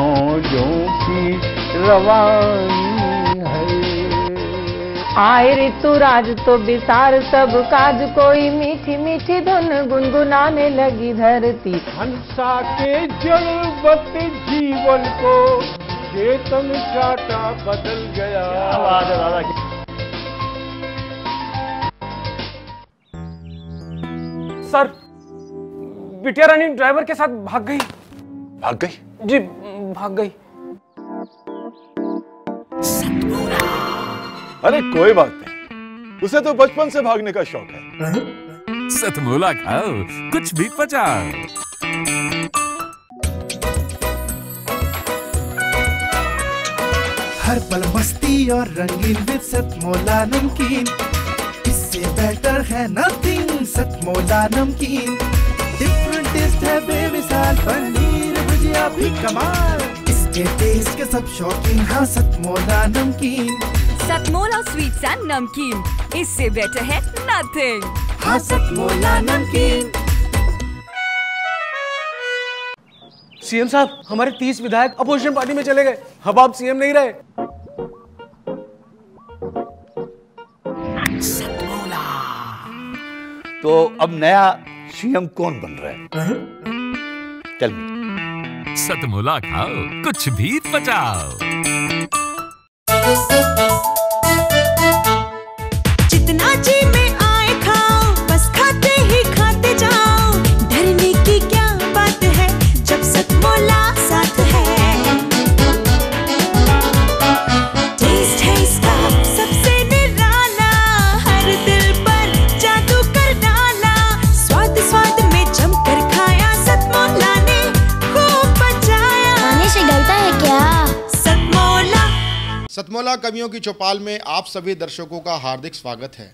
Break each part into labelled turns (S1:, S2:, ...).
S1: मौजों की रवानी है।
S2: आए ऋतुराज तो विसार सब काज, कोई मीठी मीठी धुन गुनगुनाने लगी धरती।
S1: हंसा के जड़वत जीवन को चेतन चाटा बदल गया।
S3: क्या बात है दादा।
S4: सर, बिटिया रानी ड्राइवर के साथ भाग गई।
S5: भाग गई?
S4: जी भाग गई।
S5: अरे कोई बात नहीं, उसे तो बचपन से भागने का शौक है।
S6: सतमोला खाओ, कुछ भी पचाओ।
S7: हर पल मस्ती और रंगीन विद सतमोला नमकीन, इससे बेटर है नथिंग। सतमोला नमकीन डिफरेंट टेस्ट है बेमिसाल, पनीर भुजिया भी कमाल, इसके टेस्ट के सब शौकीन। हाँ सतमोला नमकीन,
S8: सतमोला स्वीट्स एंड नमकीन, इससे बेटर है नथिंग।
S7: हाँ सतमोला नमकीन।
S4: सीएम साहब, हमारे 30 विधायक अपोजिशन पार्टी में चले गए। अब आप सीएम नहीं रहे।
S5: तो अब नया सीएम कौन बन रहा है? चल
S6: सतमोला खाओ, कुछ भी पचाओ।
S8: जितना जी में आए खाओ, बस खाते ही खाते जाओ। डरने की क्या बात है जब सतमोला साथ है। टेस्ट है इसका सबसे निराला, हर दिल पर जादू कर डाला। स्वाद स्वाद में जमकर खाया, सतमोला ने खूब बचाया।
S9: खाने से डरता है क्या?
S8: सतमोला।
S10: सतमोला कवियों की चौपाल में आप सभी दर्शकों का हार्दिक स्वागत है।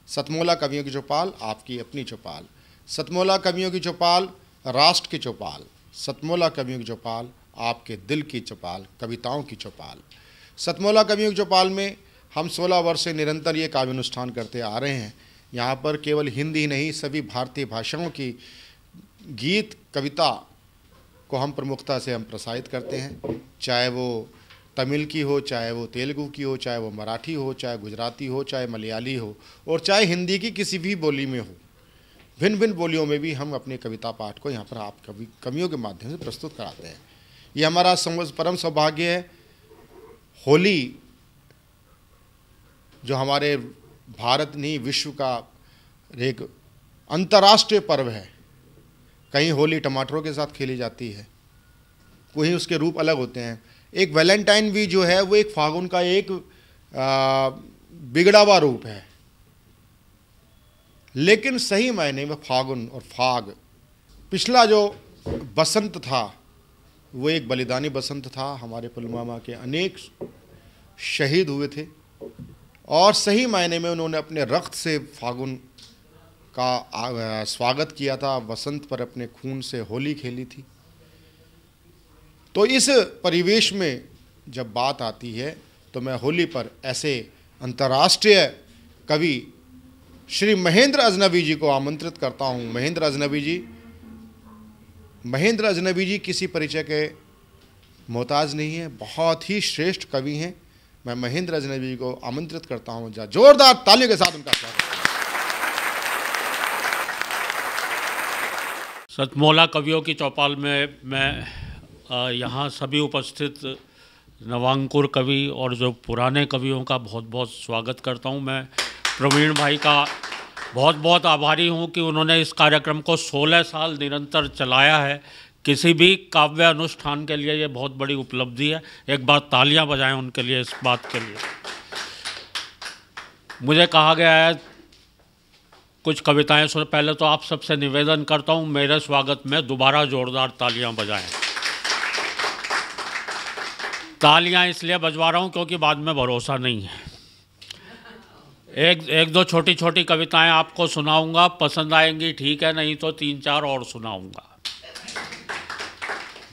S10: सतमोला कवियों की चौपाल, आपकी अपनी चौपाल। सतमोला कवियों की चौपाल, राष्ट्र की चौपाल। सतमोला कवियों की चौपाल, आपके दिल की चौपाल, कविताओं की चौपाल। सतमोला कवियों की चौपाल में हम 16 वर्ष से निरंतर ये काव्य अनुष्ठान करते आ रहे हैं। यहाँ पर केवल हिंदी नहीं, सभी भारतीय भाषाओं की गीत कविता को हम प्रमुखता से हम प्रसारित करते हैं, चाहे वो तमिल की हो, चाहे वो तेलुगु की हो, चाहे वो मराठी हो, चाहे गुजराती हो, चाहे मलयाली हो, और चाहे हिंदी की किसी भी बोली में हो। भिन्न भिन्न बोलियों में भी हम अपने कविता पाठ को यहाँ पर आप कवियों के माध्यम से प्रस्तुत कराते हैं। ये हमारा परम सौभाग्य है। होली जो हमारे भारत नहीं विश्व का एक अंतर्राष्ट्रीय पर्व है। कहीं होली टमाटरों के साथ खेली जाती है, कहीं उसके रूप अलग होते हैं। एक वैलेंटाइन भी जो है वो एक फागुन का एक बिगड़ा हुआ रूप है, लेकिन सही मायने में फागुन और फाग, पिछला जो बसंत था वो एक बलिदानी बसंत था। हमारे पुलवामा के अनेक शहीद हुए थे और सही मायने में उन्होंने अपने रक्त से फागुन का स्वागत किया था, वसंत पर अपने खून से होली खेली थी। तो इस परिवेश में जब बात आती है तो मैं होली पर ऐसे अंतर्राष्ट्रीय कवि श्री महेंद्र अजनबी जी को आमंत्रित करता हूँ। महेंद्र अजनबी जी किसी परिचय के मोहताज नहीं है, बहुत ही श्रेष्ठ कवि हैं। मैं महेंद्र अजनबी जी को आमंत्रित करता हूँ, जोरदार तालियों के साथ उनका स्वागत।
S11: सतमोला कवियों की चौपाल में मैं यहाँ सभी उपस्थित नवांकुर कवि और जो पुराने कवियों का बहुत बहुत स्वागत करता हूँ। मैं प्रवीण भाई का बहुत बहुत आभारी हूँ कि उन्होंने इस कार्यक्रम को 16 साल निरंतर चलाया है। किसी भी काव्य अनुष्ठान के लिए ये बहुत बड़ी उपलब्धि है। एक बार तालियां बजाएं उनके लिए, इस बात के लिए। मुझे कहा गया है कुछ कविताएं सुन। पहले तो आप सबसे निवेदन करता हूँ, मेरे स्वागत में दोबारा जोरदार तालियां बजाएं। तालियां इसलिए बजवा रहा हूँ क्योंकि बाद में भरोसा नहीं है। एक दो छोटी छोटी कविताएं आपको सुनाऊंगा, पसंद आएंगी ठीक है, नहीं तो 3-4 और सुनाऊंगा।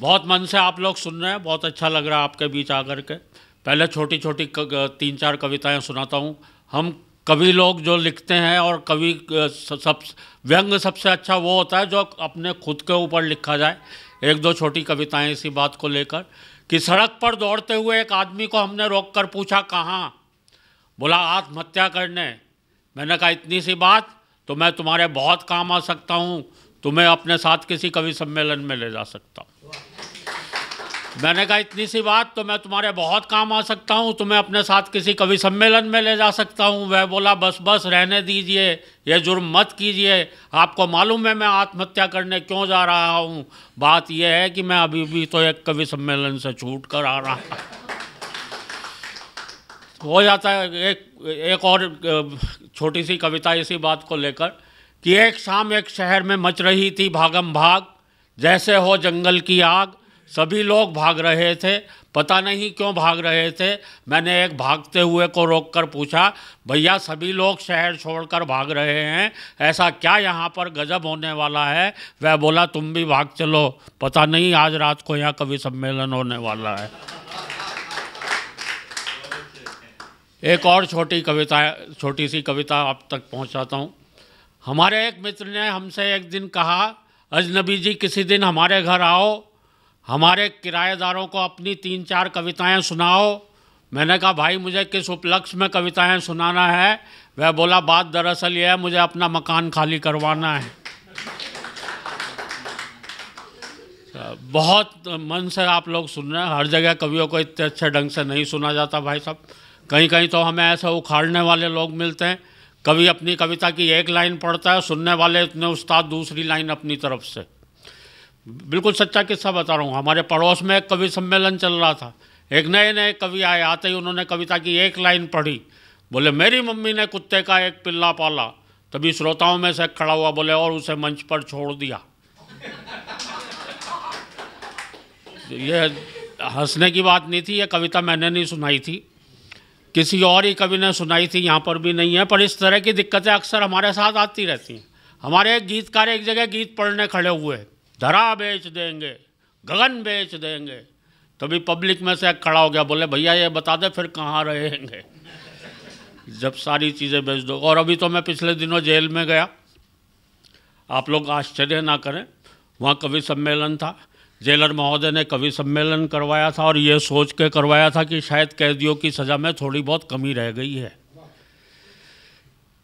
S11: बहुत मन से आप लोग सुन रहे हैं, बहुत अच्छा लग रहा है आपके बीच आकर के। पहले छोटी छोटी 3-4 कविताएं सुनाता हूँ। हम कवि लोग जो लिखते हैं, और कवि व्यंग सबसे अच्छा वो होता है जो अपने खुद के ऊपर लिखा जाए। एक दो छोटी कविताएं इसी बात को लेकर कि सड़क पर दौड़ते हुए एक आदमी को हमने रोककर पूछा कहाँ, बोला आत्महत्या करने। मैंने कहा इतनी सी बात तो मैं तुम्हारे बहुत काम आ सकता हूँ, तुम्हें अपने साथ किसी कवि सम्मेलन में ले जा सकता हूँ। मैंने कहा इतनी सी बात तो मैं तुम्हारे बहुत काम आ सकता हूँ, तुम्हें अपने साथ किसी कवि सम्मेलन में ले जा सकता हूँ। वह बोला बस बस रहने दीजिए, ये जुर्म मत कीजिए, आपको मालूम है मैं आत्महत्या करने क्यों जा रहा हूँ। बात यह है कि मैं अभी भी तो एक कवि सम्मेलन से छूट कर आ रहा हो जाता है। एक और छोटी सी कविता इसी बात को लेकर कि एक शाम एक शहर में मच रही थी भागम भाग, जैसे हो जंगल की आग। सभी लोग भाग रहे थे, पता नहीं क्यों भाग रहे थे। मैंने एक भागते हुए को रोककर पूछा, भैया सभी लोग शहर छोड़कर भाग रहे हैं, ऐसा क्या यहाँ पर गजब होने वाला है। वह बोला तुम भी भाग चलो, पता नहीं आज रात को यहाँ कवि सम्मेलन होने वाला है। एक और छोटी सी कविता आप तक पहुँचाता हूँ। हमारे एक मित्र ने हमसे एक दिन कहा, अजनबी जी किसी दिन हमारे घर आओ, हमारे किराएदारों को अपनी 3-4 कविताएं सुनाओ। मैंने कहा भाई मुझे किस उपलक्ष्य में कविताएं सुनाना है। वह बोला बात दरअसल यह है मुझे अपना मकान खाली करवाना है। बहुत मन से आप लोग सुन रहे हैं, हर जगह कवियों को इतने अच्छे ढंग से नहीं सुना जाता भाई साहब। कहीं कहीं तो हमें ऐसे उखाड़ने वाले लोग मिलते हैं, कवि अपनी कविता की एक लाइन पढ़ता है, सुनने वाले इतने उस्ताद दूसरी लाइन अपनी तरफ से। बिल्कुल सच्चा किस्सा बता रहा हूँ। हमारे पड़ोस में एक कवि सम्मेलन चल रहा था, एक नए कवि आए, आते ही उन्होंने कविता की एक लाइन पढ़ी, बोले मेरी मम्मी ने कुत्ते का एक पिल्ला पाला। तभी श्रोताओं में से खड़ा हुआ बोले और उसे मंच पर छोड़ दिया। ये हंसने की बात नहीं थी, ये कविता मैंने नहीं सुनाई थी, किसी और ही कवि ने सुनाई थी, यहाँ पर भी नहीं है। पर इस तरह की दिक्कतें अक्सर हमारे साथ आती रहती हैं। हमारे एक गीतकार एक जगह गीत पढ़ने खड़े हुए, धरा बेच देंगे, गगन बेच देंगे। तभी पब्लिक में से खड़ा हो गया, बोले भैया ये बता दे फिर कहाँ रहेंगे जब सारी चीज़ें बेच दो। और अभी तो मैं पिछले दिनों जेल में गया, आप लोग आश्चर्य ना करें, वहाँ कवि सम्मेलन था। जेलर महोदय ने कवि सम्मेलन करवाया था और ये सोच के करवाया था कि शायद कैदियों की सज़ा में थोड़ी बहुत कमी रह गई है।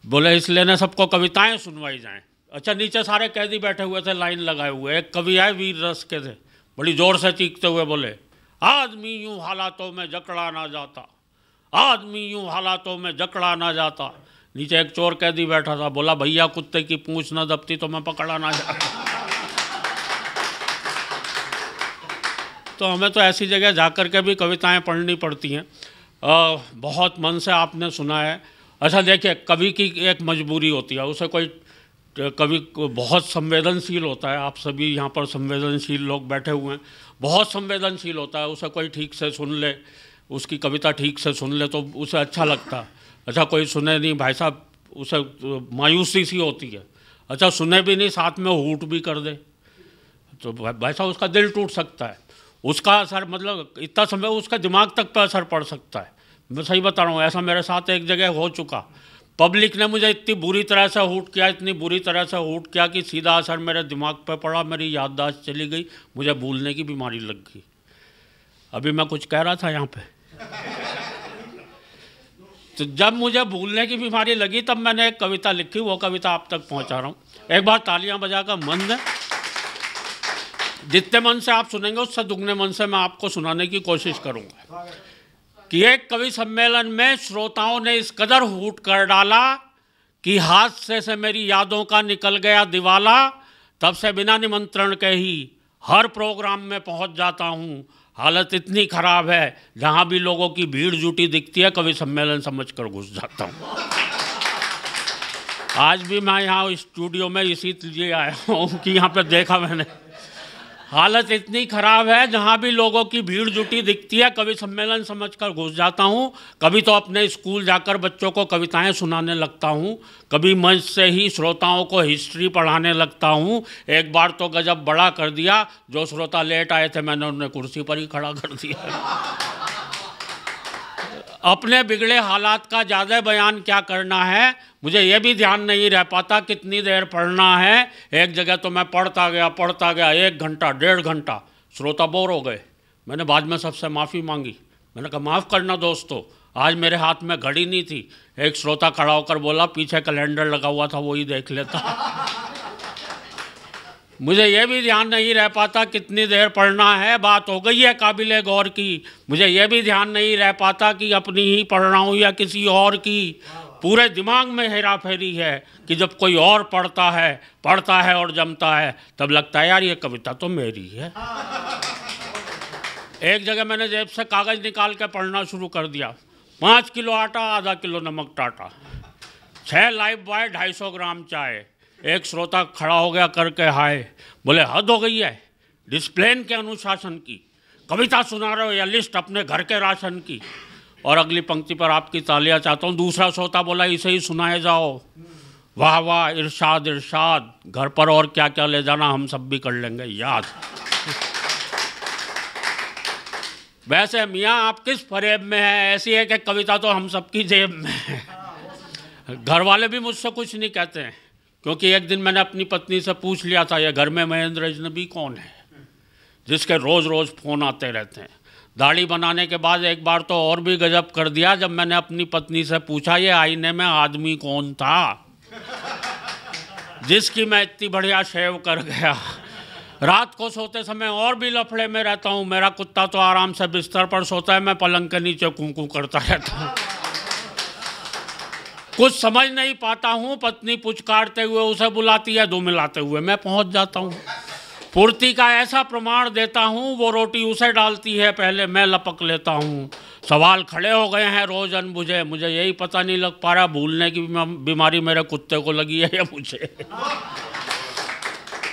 S11: बोले इसलिए ना सबको कविताएं सुनवाई जाएं। अच्छा, नीचे सारे कैदी बैठे हुए थे लाइन लगाए हुए। एक कवि आए वीर रस के थे, बड़ी ज़ोर से चीखते हुए बोले आदमी यूं हालातों में जकड़ा ना जाता, आदमी यूं हालातों में जकड़ा ना जाता। नीचे एक चोर कैदी बैठा था, बोला भैया कुत्ते की पूंछ न दबती तो मैं पकड़ा ना जाता। तो हमें तो ऐसी जगह जाकर के भी कविताएं पढ़नी पड़ती हैं। बहुत मन से आपने सुना है। अच्छा देखिए, कवि की एक मजबूरी होती है, उसे कोई कवि बहुत संवेदनशील होता है। आप सभी यहाँ पर संवेदनशील लोग बैठे हुए हैं, बहुत संवेदनशील होता है। उसे कोई ठीक से सुन ले, उसकी कविता ठीक से सुन ले तो उसे अच्छा लगता है। अच्छा कोई सुने नहीं भाई साहब, उसे मायूसी सी होती है। अच्छा सुने भी नहीं, साथ में हूट भी कर दे तो भाई साहब उसका दिल टूट सकता है। उसका असर मतलब इतना समय उसका दिमाग तक पर असर पड़ सकता है। मैं सही बता रहा हूँ, ऐसा मेरे साथ एक जगह हो चुका। पब्लिक ने मुझे इतनी बुरी तरह से हूट किया, इतनी बुरी तरह से हूट किया कि सीधा असर मेरे दिमाग पर पड़ा, मेरी याददाश्त चली गई, मुझे भूलने की बीमारी लग गई। अभी मैं कुछ कह रहा था यहाँ पे तो जब मुझे भूलने की बीमारी लगी तब मैंने एक कविता लिखी, वो कविता आप तक पहुँचा रहा हूँ। एक बार तालियाँ बजाकर मन दें। जितने मन से आप सुनेंगे उससे दुगने मन से मैं आपको सुनाने की कोशिश करूँगा कि एक कवि सम्मेलन में श्रोताओं ने इस कदर हूट कर डाला कि हादसे से मेरी यादों का निकल गया दिवाला। तब से बिना निमंत्रण के ही हर प्रोग्राम में पहुंच जाता हूं। हालत इतनी खराब है, जहां भी लोगों की भीड़ जुटी दिखती है कवि सम्मेलन समझकर घुस जाता हूं। आज भी मैं यहाँ स्टूडियो में इसीलिए आया हूँ कि यहाँ पे देखा मैंने, हालत इतनी ख़राब है, जहाँ भी लोगों की भीड़ जुटी दिखती है कवि सम्मेलन समझकर घुस जाता हूँ। कभी तो अपने स्कूल जाकर बच्चों को कविताएं सुनाने लगता हूँ, कभी मंच से ही श्रोताओं को हिस्ट्री पढ़ाने लगता हूँ। एक बार तो गजब बड़ा कर दिया, जो श्रोता लेट आए थे मैंने उन्हें कुर्सी पर ही खड़ा कर दिया। अपने बिगड़े हालात का ज़्यादा बयान क्या करना है, मुझे ये भी ध्यान नहीं रह पाता कितनी देर पढ़ना है। एक जगह तो मैं पढ़ता गया 1 घंटा 1.5 घंटा, श्रोता बोर हो गए। मैंने बाद में सबसे माफ़ी मांगी। मैंने कहा माफ़ करना दोस्तों, आज मेरे हाथ में घड़ी नहीं थी। एक श्रोता खड़ा होकर बोला पीछे कैलेंडर लगा हुआ था, वही देख लेता। मुझे ये भी ध्यान नहीं रह पाता कितनी देर पढ़ना है। बात हो गई है काबिले गौर की। मुझे ये भी ध्यान नहीं रह पाता कि अपनी ही पढ़ रहा हूँ या किसी और की। पूरे दिमाग में हेरा फेरी है कि जब कोई और पढ़ता है और जमता है, तब लगता है यार ये कविता तो मेरी है। एक जगह मैंने जेब से कागज़ निकाल के पढ़ना शुरू कर दिया। 5 किलो आटा, आधा किलो नमक टाटा, 6 लाइफ बॉय, 250 ग्राम चाय। एक श्रोता खड़ा हो गया करके हाय, बोले हद हो गई है, डिसिप्लिन के अनुशासन की, कविता सुना रहे हो या लिस्ट अपने घर के राशन की। और अगली पंक्ति पर आपकी तालियां चाहता हूँ। दूसरा श्रोता बोला इसे ही सुनाए जाओ। वाह वाह, इरशाद इरशाद, घर पर और क्या क्या ले जाना हम सब भी कर लेंगे याद। वैसे मियाँ आप किस फरेब में हैं, ऐसी है कि कविता तो हम सबकी जेब में है। घर वाले भी मुझसे कुछ नहीं कहते हैं, क्योंकि एक दिन मैंने अपनी पत्नी से पूछ लिया था ये घर में महेंद्र अजनबी कौन है जिसके रोज़ रोज़ फ़ोन आते रहते हैं। दाढ़ी बनाने के बाद एक बार तो और भी गजब कर दिया जब मैंने अपनी पत्नी से पूछा ये आईने में आदमी कौन था जिसकी मैं इतनी बढ़िया शेव कर गया। रात को सोते समय और भी लफड़े में रहता हूँ। मेरा कुत्ता तो आराम से बिस्तर पर सोता है, मैं पलंग के नीचे कूं करता रहता हूँ। कुछ समझ नहीं पाता हूँ, पत्नी पुचकारते हुए उसे बुलाती है, 2 मिलाते हुए मैं पहुँच जाता हूँ। पूर्ति का ऐसा प्रमाण देता हूँ, वो रोटी उसे डालती है, पहले मैं लपक लेता हूँ। सवाल खड़े हो गए हैं रोज़ अनबुझे, मुझे यही पता नहीं लग पा रहा भूलने की बीमारी मेरे कुत्ते को लगी है या मुझे।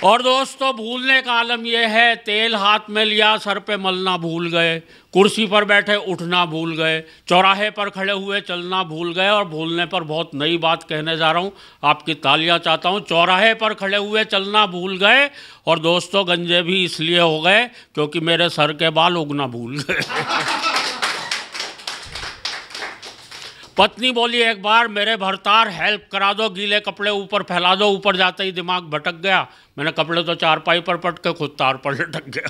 S11: और दोस्तों भूलने का आलम यह है, तेल हाथ में लिया सर पे मलना भूल गए, कुर्सी पर बैठे उठना भूल गए, चौराहे पर खड़े हुए चलना भूल गए। और भूलने पर बहुत नई बात कहने जा रहा हूँ, आपकी तालियां चाहता हूँ। चौराहे पर खड़े हुए चलना भूल गए, और दोस्तों गंजे भी इसलिए हो गए क्योंकि मेरे सर के बाल उगना भूल गए। पत्नी बोली एक बार मेरे भरतार हेल्प करा दो, गीले कपड़े ऊपर फैला दो। ऊपर जाते ही दिमाग भटक गया, मैंने कपड़े तो चारपाई पर पट के खुद तार पर लटक गया।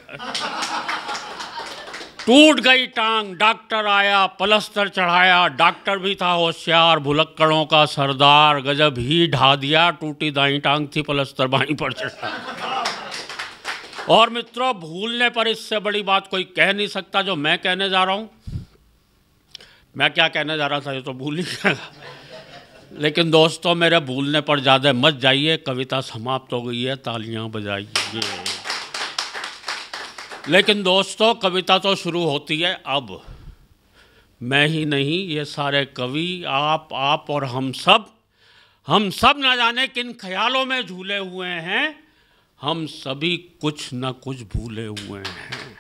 S11: टूट गई टांग, डॉक्टर आया, पलस्तर चढ़ाया। डॉक्टर भी था होशियार, भुलक्कड़ों का सरदार, गजब ही ढा दिया। टूटी दाई टांग थी, पलस्तर बाई पर चढ़ा। और मित्रों भूलने पर इससे बड़ी बात कोई कह नहीं सकता जो मैं कहने जा रहा हूँ। मैं क्या कहने जा रहा था ये तो भूल ही गया। लेकिन दोस्तों मेरे भूलने पर ज़्यादा मत जाइए, कविता समाप्त हो गई है, तालियां बजाइए। लेकिन दोस्तों कविता तो शुरू होती है अब। मैं ही नहीं, ये सारे कवि, आप और हम सब न जाने किन ख्यालों में झूले हुए हैं। हम सभी कुछ न कुछ भूले हुए हैं।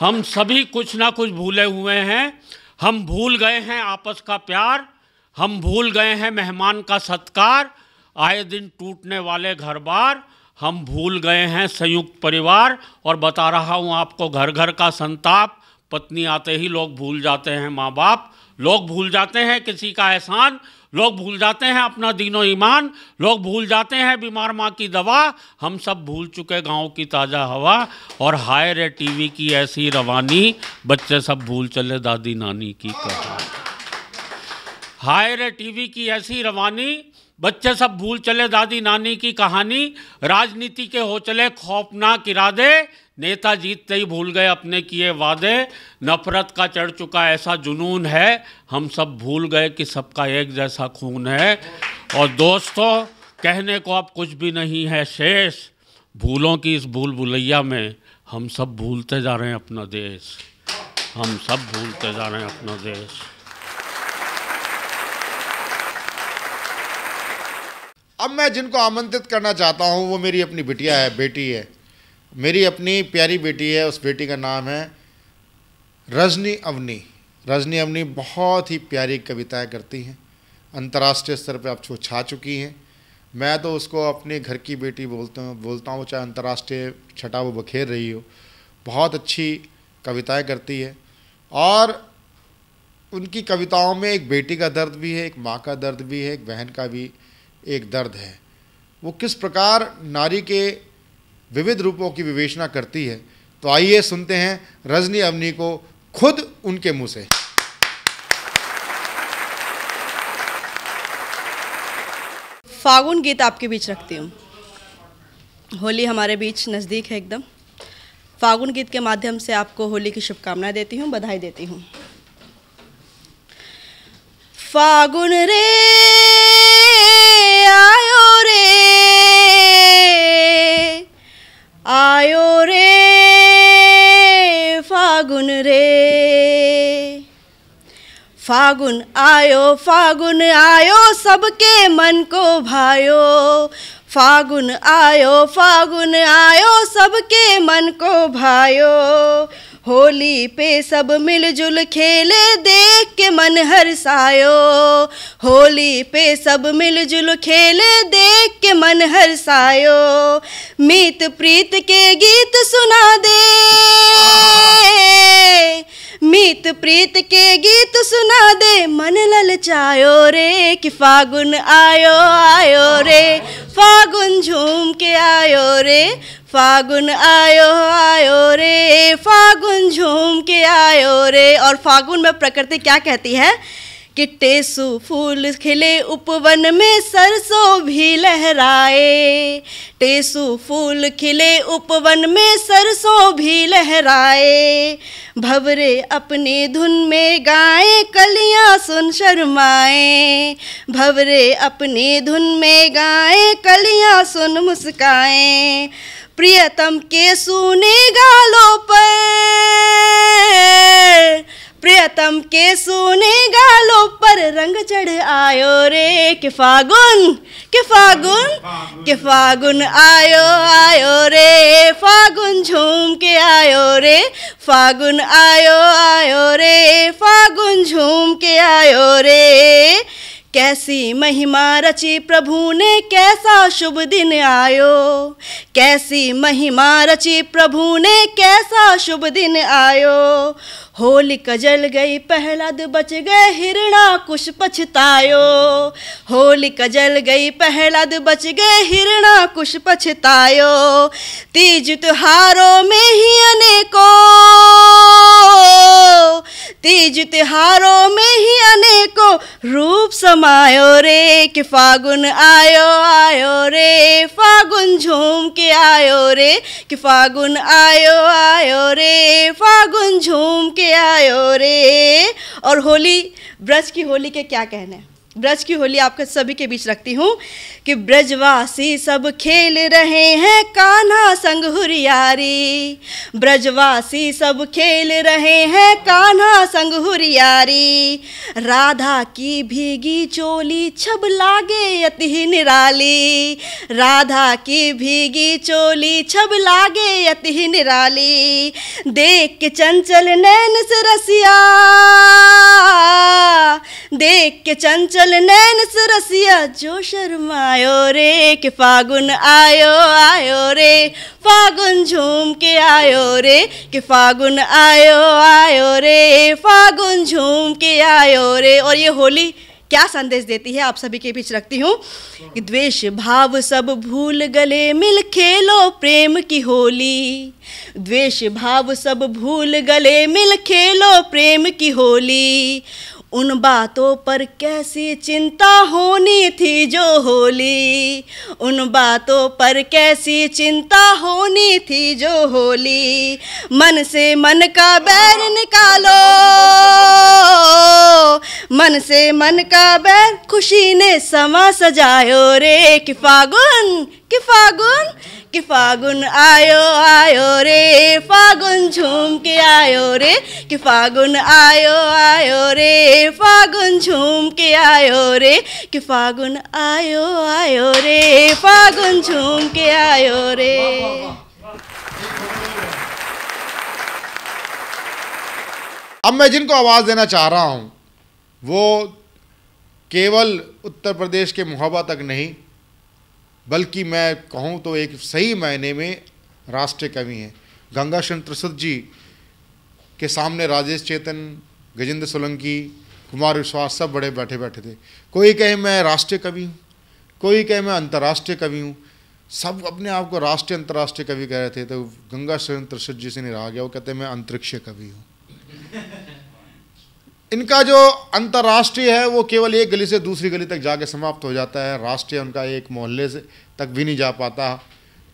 S11: हम सभी कुछ न कुछ भूले हुए हैं। हम भूल गए हैं आपस का प्यार, हम भूल गए हैं मेहमान का सत्कार, आए दिन टूटने वाले घर बार। हम भूल गए हैं संयुक्त परिवार, और बता रहा हूँ आपको घर घर का संताप। पत्नी आते ही लोग भूल जाते हैं माँ बाप, लोग भूल जाते हैं किसी का एहसान, लोग भूल जाते हैं अपना दीनो ईमान, लोग भूल जाते हैं बीमार माँ की दवा। हम सब भूल चुके गांव की ताज़ा हवा, और हाय रे टीवी की ऐसी रवानी, बच्चे सब भूल चले दादी नानी की कहानी। हाय रे टीवी की ऐसी रवानी, बच्चे सब भूल चले दादी नानी की कहानी। राजनीति के हो चले खौफनाक इरादे, नेता जीतते ही भूल गए अपने किए वादे। नफरत का चढ़ चुका ऐसा जुनून है, हम सब भूल गए कि सबका एक जैसा खून है। और दोस्तों कहने को अब कुछ भी नहीं है शेष, भूलों की इस भूल भुलैया में हम सब भूलते जा रहे हैं अपना देश। हम सब भूलते जा रहे हैं अपना देश।
S10: अब मैं जिनको आमंत्रित करना चाहता हूँ वो मेरी अपनी बिटिया है, बेटी है, मेरी अपनी प्यारी बेटी है। उस बेटी का नाम है रजनी अवनी। रजनी अवनी बहुत ही प्यारी कविताएं करती हैं, अंतर्राष्ट्रीय स्तर पर अब छा चुकी हैं। मैं तो उसको अपने घर की बेटी बोलता हूँ, चाहे अंतर्राष्ट्रीय छटा वो बखेर रही हो। बहुत अच्छी कविताएं करती है, और उनकी कविताओं में एक बेटी का दर्द भी है, एक माँ का दर्द भी है, एक बहन का भी एक दर्द है। वो किस प्रकार नारी के विविध रूपों की विवेचना करती है, तो आइए सुनते हैं रजनी अवनी को खुद उनके मुंह से।
S3: फागुन गीत आपके बीच रखती हूँ। होली हमारे बीच नज़दीक है एकदम। फागुन गीत के माध्यम से आपको होली की शुभकामनाएं देती हूँ, बधाई देती हूँ। फागुन रे आयो रे, आयो रे फागुन रे, फागुन आयो सबके मन को भायो, फागुन आयो सबके मन को भायो, होली पे सब मिलजुल खेले देख के मन हर्षायो, होली पे सब मिलजुल खेले देख के मन हर्षायो, मीत प्रीत के गीत सुना दे, मीत प्रीत के गीत सुना दे, मन ललचायो रे कि फागुन आयो रे, फागुन झूम के आयो रे, फागुन आयो रे, फागुन झूम के आयो रे। और फागुन में प्रकृति क्या कहती है कि टेसू फूल खिले उपवन में सरसों भी लहराए, टेसू फूल खिले उपवन में सरसों भी लहराए, भंवरे अपनी धुन में गाए कलियां सुन शर्माए, भंवरे अपनी धुन में गाए कलियां सुन मुस्काए, प्रियतम के सूने गालों पर, प्रियतम के सूने गालों पर रंग चढ़ आयो रे कि फागुन आयो रे, फागुन झूम के आयो रे, फागुन आयो रे, फागुन झूम के आयो रे। कैसी महिमा रची प्रभु ने कैसा शुभ दिन आयो, कैसी महिमा रची प्रभु ने कैसा शुभ दिन आयो, होलिका जल गई प्रहलाद बच गए हिरणाकुश पछतायो, होलिका जल गई प्रहलाद बच गए हिरणाकुश पछतायो, तीज त्योहारों में ही अनेकों, तीज त्योहारों में ही अनेकों रूप समायो रे कि फागुन आयो रे, फागुन झूम के आयो रे कि फागुन आयो रे, फागुन झूम के आयो रे। और होली, ब्रज की होली के क्या कहने हैं, ब्रज की होली आपके सभी के बीच रखती हूँ कि ब्रजवासी सब खेल रहे हैं कान्हा संग हुरियारी, ब्रजवासी सब खेल रहे हैं कान्हा संग हुरियारी, राधा की भीगी चोली छब लागे अति ही निराली, राधा की भीगी चोली छब लागे अति ही निराली, देख के चंचल नैन से रसिया, देख के चंचल नैन से रसिया जो शर्मायो रे कि फागुन आयो रे, फागुन झूम के आयो रे कि फागुन आयो रे, फागुन झूम के आयो रे। और ये होली क्या संदेश देती है आप सभी के बीच रखती हूँ कि द्वेष भाव सब भूल गले मिल खेलो प्रेम की होली, द्वेष भाव सब भूल गले मिल खेलो प्रेम की होली, उन बातों पर कैसी चिंता होनी थी जो होली, उन बातों पर कैसी चिंता होनी थी जो होली, मन से मन का बैर निकालो, मन से मन का बैर खुशी ने समा सजायो रे कि फागुन कि फागुन आयो रे, फागुन झूम के आयो रे कि फागुन आयो रे, फागुन झूम के आयो रे कि फागुन आयो रे, फागुन झूम के आयो रे।
S10: अब मैं जिनको आवाज़ देना चाह रहा हूँ वो केवल उत्तर प्रदेश के महोबा तक नहीं, बल्कि मैं कहूँ तो एक सही मायने में राष्ट्रीय कवि हैं। गंगा शरण त्रिशुत जी के सामने राजेश चेतन, गजेंद्र सोलंकी, कुमार विश्वास, सब बड़े बैठे बैठे थे। कोई कहे मैं राष्ट्रीय कवि हूँ, कोई कहे मैं अंतर्राष्ट्रीय कवि हूँ, सब अपने आप को राष्ट्रीय अंतर्राष्ट्रीय कवि कह रहे थे। तो गंगा शरण त्रिशत जी से नहीं रहा गया, वो कहते मैं अंतरिक्षीय कवि हूँ। इनका जो अंतर्राष्ट्रीय है वो केवल एक गली से दूसरी गली तक जाके समाप्त हो जाता है, राष्ट्रीय उनका एक मोहल्ले से तक भी नहीं जा पाता।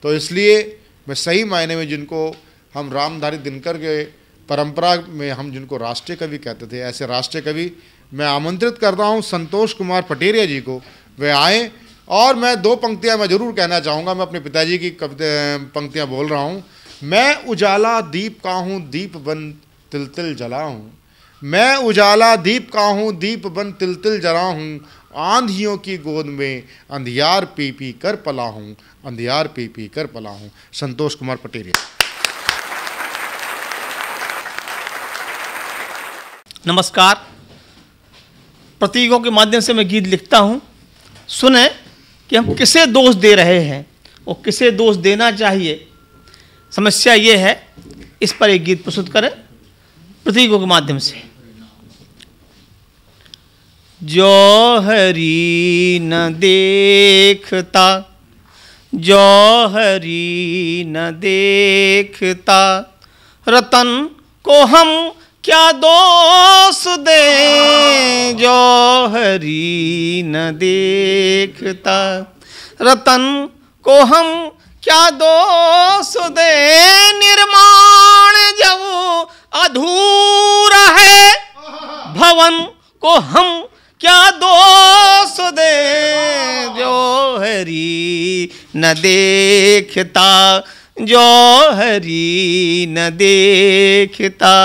S10: तो इसलिए मैं सही मायने में जिनको हम रामधारी दिनकर के परंपरा में हम जिनको राष्ट्रीय कवि कहते थे, ऐसे राष्ट्रीय कवि मैं आमंत्रित करता हूँ संतोष कुमार पटेरिया जी को, वे आएँ। और मैं 2 पंक्तियाँ मैं ज़रूर कहना चाहूँगा, मैं अपने पिताजी की पंक्तियाँ बोल रहा हूँ। मैं उजाला दीप का हूँ, दीप बन तिल तिल जला हूँ। मैं उजाला दीप का हूँ, दीप बन तिल तिल जला हूँ। आंधियों की गोद में अंधियार पी पी कर पला हूँ, अंधियार पी पी कर पला हूँ। संतोष कुमार पटेरिया।
S9: नमस्कार। प्रतीकों के माध्यम से मैं गीत लिखता हूँ। सुने कि हम किसे दोष दे रहे हैं और किसे दोष देना चाहिए, समस्या ये है। इस पर एक गीत प्रस्तुत करें प्रतीकों के माध्यम से। जौहरी न देखता, जौहरी न देखता, रतन को हम क्या दोष दें। जौहरी न देखता, रतन को हम क्या दोष दें। निर्माण जब अधूरा है, भवन को हम क्या दोष दें। जौहरी न देखता, जौहरी न देखता,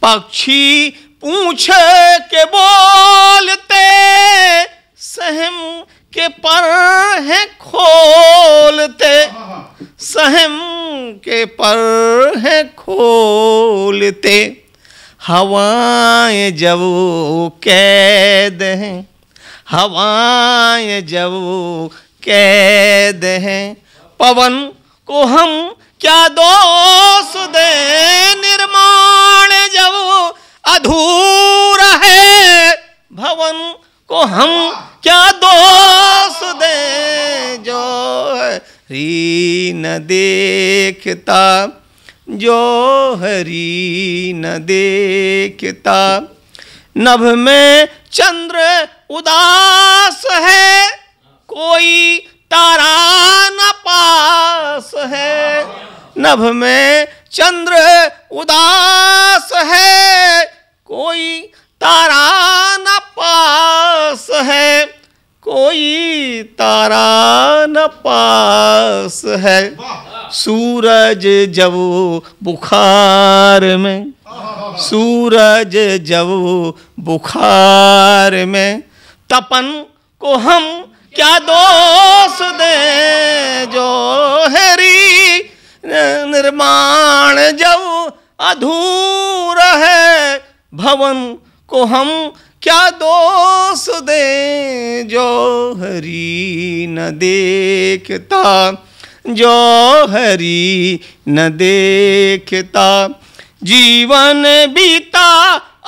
S9: पक्षी पूछ के बोलते, सहम के पर हैं खोलते, सहम के पर हैं खोलते। हवाएं जब कैद हैं, हवाएं जब कैद हैं, पवन को हम क्या दोष दें। निर्माण जब अधूरा है, भवन को हम क्या दोष दें। जौहरी न देखता, जौहरी न देखता, नभ में चंद्र उदास है, कोई तारा न पास है। नभ में चंद्र उदास है, कोई तारा न पास है, कोई तारा न पास है। सूरज जब बुखार में, सूरज जब बुखार में, तपन को हम क्या दोष दें। जौहरी निर्माण जब अधूरा है, भवन को हम क्या दोष दें। जौहरी न देखता, जौहरी न देखता, जीवन बीता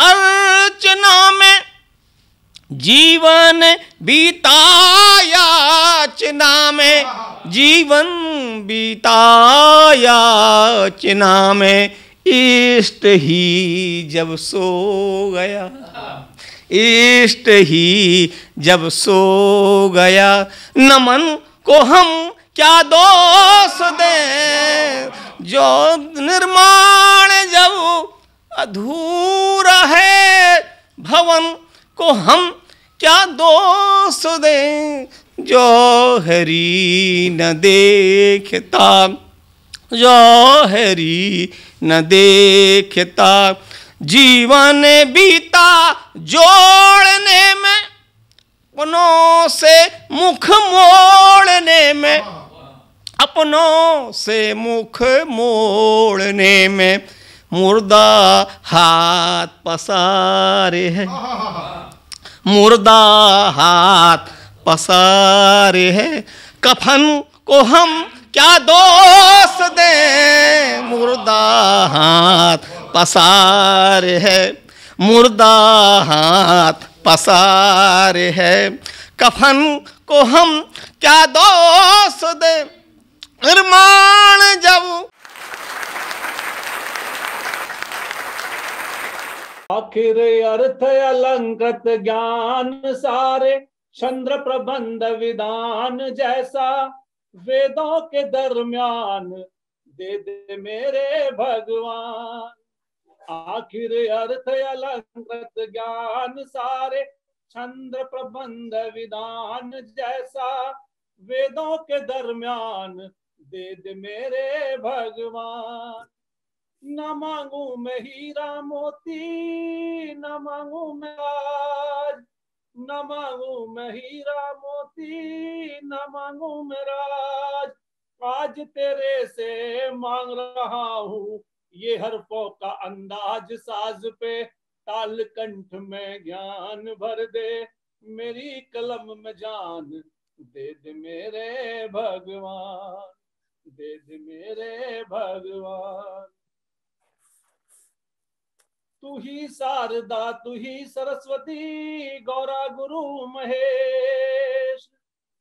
S9: अर्चना में, जीवन बीता याचना में, जीवन बीता याचना में। इष्ट ही जब सो गया, इष्ट ही जब सो गया, नमन को हम क्या दोष दें। जो निर्माण जब अधूरा है, भवन को हम क्या दोष दें। जौहरी न देखता, जौहरी न देखता, जीवन बीता जोड़ने में, अपनों से मुख मोड़ने में, अपनों से मुख मोड़ने में। मुर्दा हाथ पसारे है, मुर्दा हाथ पसारे है, कफन को हम क्या दोष दें। मुर्दा हाथ पसारे है, मुर्दा हाथ पसारे है, कफन को हम क्या दोष दे, निर्माण जब।
S1: आखिर अर्थ अलंकृत ज्ञान सारे, चंद्र प्रबंध विधान जैसा, वेदों के दरमियान दे दे मेरे भगवान। आखिर अर्थ अलंकृत ज्ञान सारे, चंद्र प्रबंध विधान जैसा, वेदों के दरमियान दे दे मेरे भगवान। न मांगू मैं हीरा मोती, न मांगू मैं राज, न मांगू मैं हीरा मोती, न मांगू मैं राज। आज तेरे से मांग रहा हूँ ये हरफों का अंदाज, साज पे ताल कंठ में ज्ञान भर दे, मेरी कलम में जान दे दे मेरे भगवान, दे दे मेरे भगवान। तू ही शारदा तू ही सरस्वती, गौरा गुरु महेश।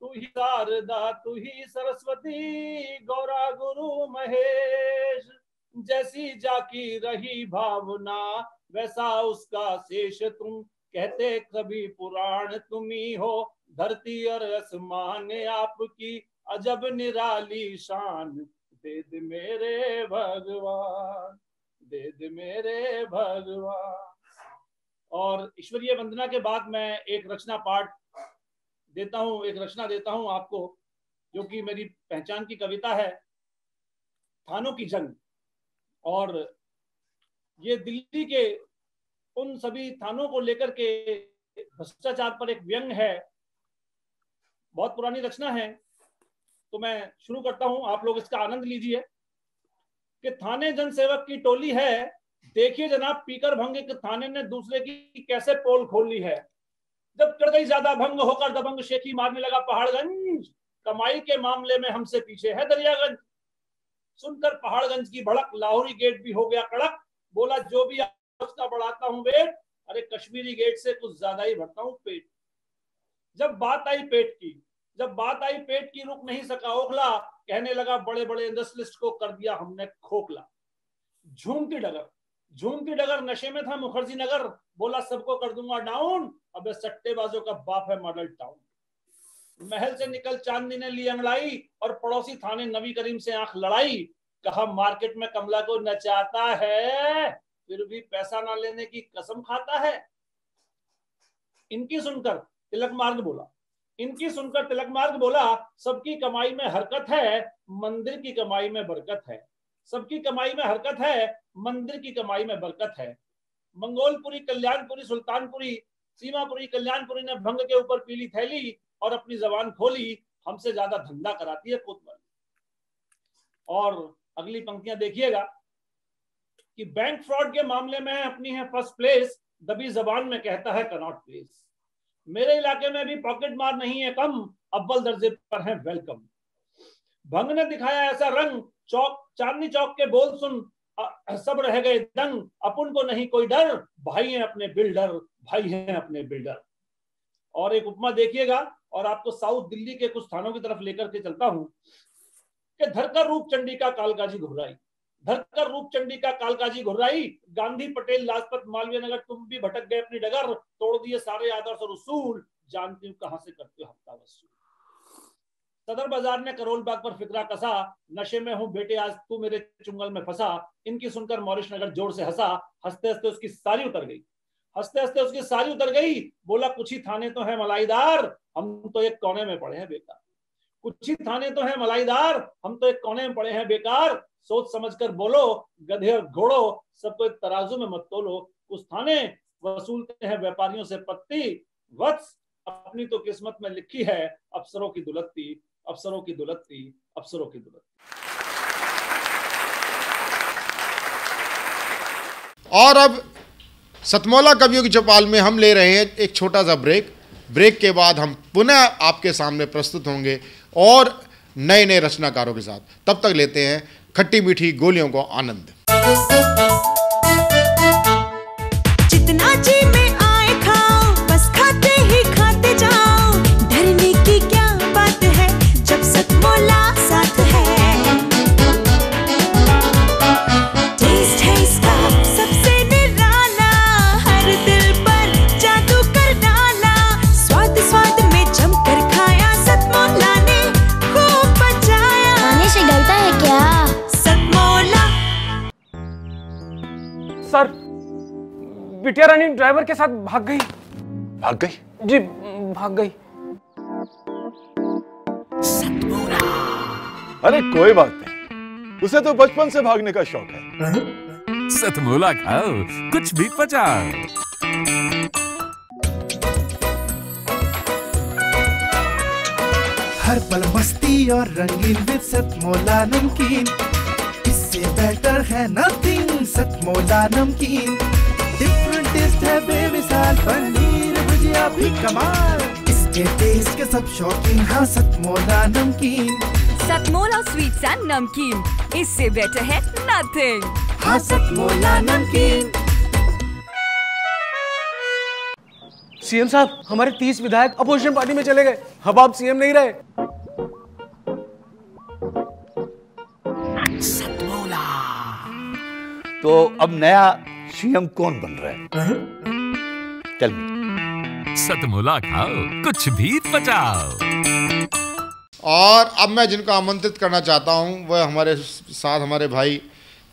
S1: तू ही शारदा तू ही सरस्वती, गौरा गुरु महेश। जैसी जाकी रही भावना वैसा उसका शेष तुम, कहते कभी पुराण तुम्ही हो, धरती और आसमान आपकी अजब निराली शान। दे दे मेरे भगवान, दे दे मेरे भगवान। और ईश्वरीय वंदना के बाद मैं एक रचना पाठ देता हूं, एक रचना देता हूं आपको, जो कि मेरी पहचान की कविता है, थानों की जंग। और ये दिल्ली के उन सभी थानों को लेकर के भ्रष्टाचार पर एक व्यंग है। बहुत पुरानी रचना है, तो मैं शुरू करता हूं, आप लोग इसका आनंद लीजिए। कि थाने जनसेवक की टोली है, देखिए जनाब पीकर भंग एक थाने ने दूसरे की कैसे पोल खोल ली है। जब चढ़ गई ज्यादा भंग होकर दबंग शेखी मारने लगा पहाड़गंज, कमाई के मामले में हमसे पीछे है दरियागंज। सुनकर पहाड़गंज की भड़क, लाहौरी गेट भी हो गया कड़क, बोला जो भी उसका बढ़ाता हूं वेट, अरे कश्मीरी गेट से कुछ ज्यादा ही भरता हूं पेट। जब बात आई पेट की रुक नहीं सका ओखला, कहने लगा बड़े बड़े इंडस्ट्रियलिस्ट को कर दिया हमने खोखला। झूमती डगर नशे में था मुखर्जी नगर, बोला सबको कर दूंगा डाउन, अबे सट्टेबाजों का बाप है मॉडल टाउन। महल से निकल चांदनी ने ली अंगड़ाई, और पड़ोसी थाने नबी करीम से आंख लड़ाई। कहा मार्केट में कमला को नचाता है, फिर भी पैसा ना लेने की कसम खाता है। इनकी सुनकर तिलक मार्ग बोला, सबकी कमाई में हरकत है, मंदिर की कमाई में बरकत है। सबकी कमाई में हरकत है, मंदिर की कमाई में बरकत है। मंगोलपुरी, कल्याणपुरी, सुल्तानपुरी, सीमापुरी, कल्याणपुरी ने भंग के ऊपर पीली थैली और अपनी जबान खोली, हमसे ज्यादा धंधा कराती है कोतवाली। और अगली पंक्तियां देखिएगा कि बैंक फ्रॉड के मामले में अपनी है फर्स्ट प्लेस, दबी जबान में कहता है कनॉट प्लेस। मेरे इलाके में भी पॉकेट मार नहीं है कम, अव्वल दर्जे पर है वेलकम। भंग ने दिखाया ऐसा रंग, चांदनी चौक के बोल सुन सब रह गए दंग। अपन को नहीं कोई डर, भाई हैं अपने बिल्डर। और एक उपमा देखिएगा, और आपको साउथ दिल्ली के कुछ थानों की तरफ लेकर के चलता हूं कि धरकर रूप चंडी का कालकाजी घुर्राई। गांधी, पटेल, लाजपत, मालवीय नगर, तुम भी भटक गए अपनी डगर, तोड़ दिए सारे आदर्श और उसूल, जानती हूं कहां से करते हो हफ्ता वसूल। सदर बाजार ने करोल बाग पर फिक्रा कसा, नशे में हूं बेटे आज तू मेरे चुंगल में फंसा। इनकी सुनकर मॉरिश नगर जोर से हंसा, हंसते हंसते उसकी सारी उतर गई। बोला कुछ ही थाने तो है मलाईदार, हम तो एक कोने में पड़े हैं बेकार। सोच समझ कर बोलो, गधे और घोड़ो सबको एक तराजू में मत तोलो। कुछ थाने वसूलते हैं व्यापारियों से पत्ती, वत्स अपनी तो किस्मत में लिखी है अफसरों की दुलत्ती।
S10: और अब सतमौला कवियों की चौपाल में हम ले रहे हैं एक छोटा सा ब्रेक के बाद हम पुनः आपके सामने प्रस्तुत होंगे और नए रचनाकारों के साथ। तब तक लेते हैं खट्टी मीठी गोलियों को आनंद।
S8: जितना
S4: बिटिया रानी ड्राइवर के साथ भाग गई।
S12: भाग गई?
S4: जी भाग गई।
S12: अरे कोई बात नहीं, उसे तो बचपन से भागने का शौक है।
S6: सतमोला खाओ, कुछ भी पचाओ।
S7: हर पल मस्ती और रंगीन विद सतमोला नमकीन, इससे बेटर है नथिंग। सतमोला नमकीन डिफरेंट टेस्ट है बेमिसाल, पनीर भुजिया भी कमाल, इसके टेस्ट के सब शौकीन। हाँ सतमोला नमकीन,
S8: सतमोला स्वीट्स एंड नमकीन, इससे बेटर है नथिंग।
S7: हाँ सतमोला नमकीन।
S4: सीएम साहब, हमारे 30 विधायक अपोजिशन पार्टी में चले गए। अब आप सीएम नहीं रहे।
S5: सतमोला। तो अब नया सीएम कौन बन रहा है? चल
S6: सतमोला खाओ, कुछ भी पचाओ।
S10: और अब मैं जिनको आमंत्रित करना चाहता हूं वह हमारे साथ हमारे भाई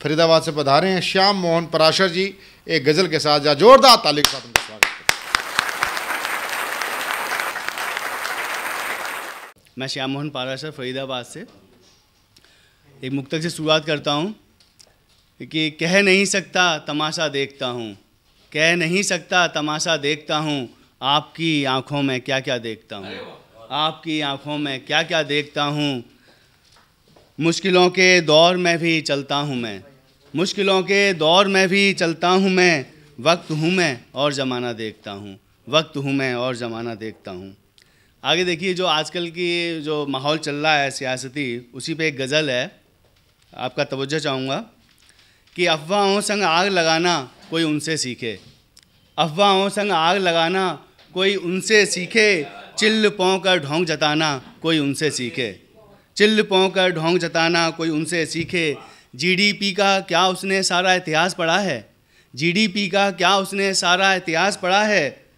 S10: फरीदाबाद से पधारे हैं, श्याम मोहन पराशर जी, एक गजल के साथ। या जोरदार ताली के साथ उनका स्वागत करें।
S9: मैं श्याम मोहन पराशर फरीदाबाद से एक मुक्तक से शुरुआत करता हूँ कि कह नहीं सकता तमाशा देखता हूँ, कह नहीं सकता तमाशा देखता हूँ, आपकी आँखों में क्या क्या देखता हूँ, आपकी आँखों में क्या क्या देखता हूँ। मुश्किलों के दौर में भी चलता हूँ मैं, मुश्किलों के दौर में भी चलता हूँ मैं, वक्त हूँ मैं और ज़माना देखता हूँ, वक्त हूँ मैं और ज़माना देखता हूँ। आगे देखिए, जो आजकल की जो माहौल चल रहा है सियासती, उसी पे एक गज़ल है, आपका तवज्जो चाहूँगा कि अफवाहों संग आग लगाना कोई उनसे सीखे, अफवाहों संग आग लगाना कोई उनसे सीखे, चिल्ल पौं कर ढोंग जताना कोई उनसे सीखे, चिल्ल पौं कर ढोंग जताना कोई उनसे सीखे। जीडीपी का क्या उसने सारा इतिहास पढ़ा है, जीडीपी का क्या उसने सारा इतिहास पढ़ा है,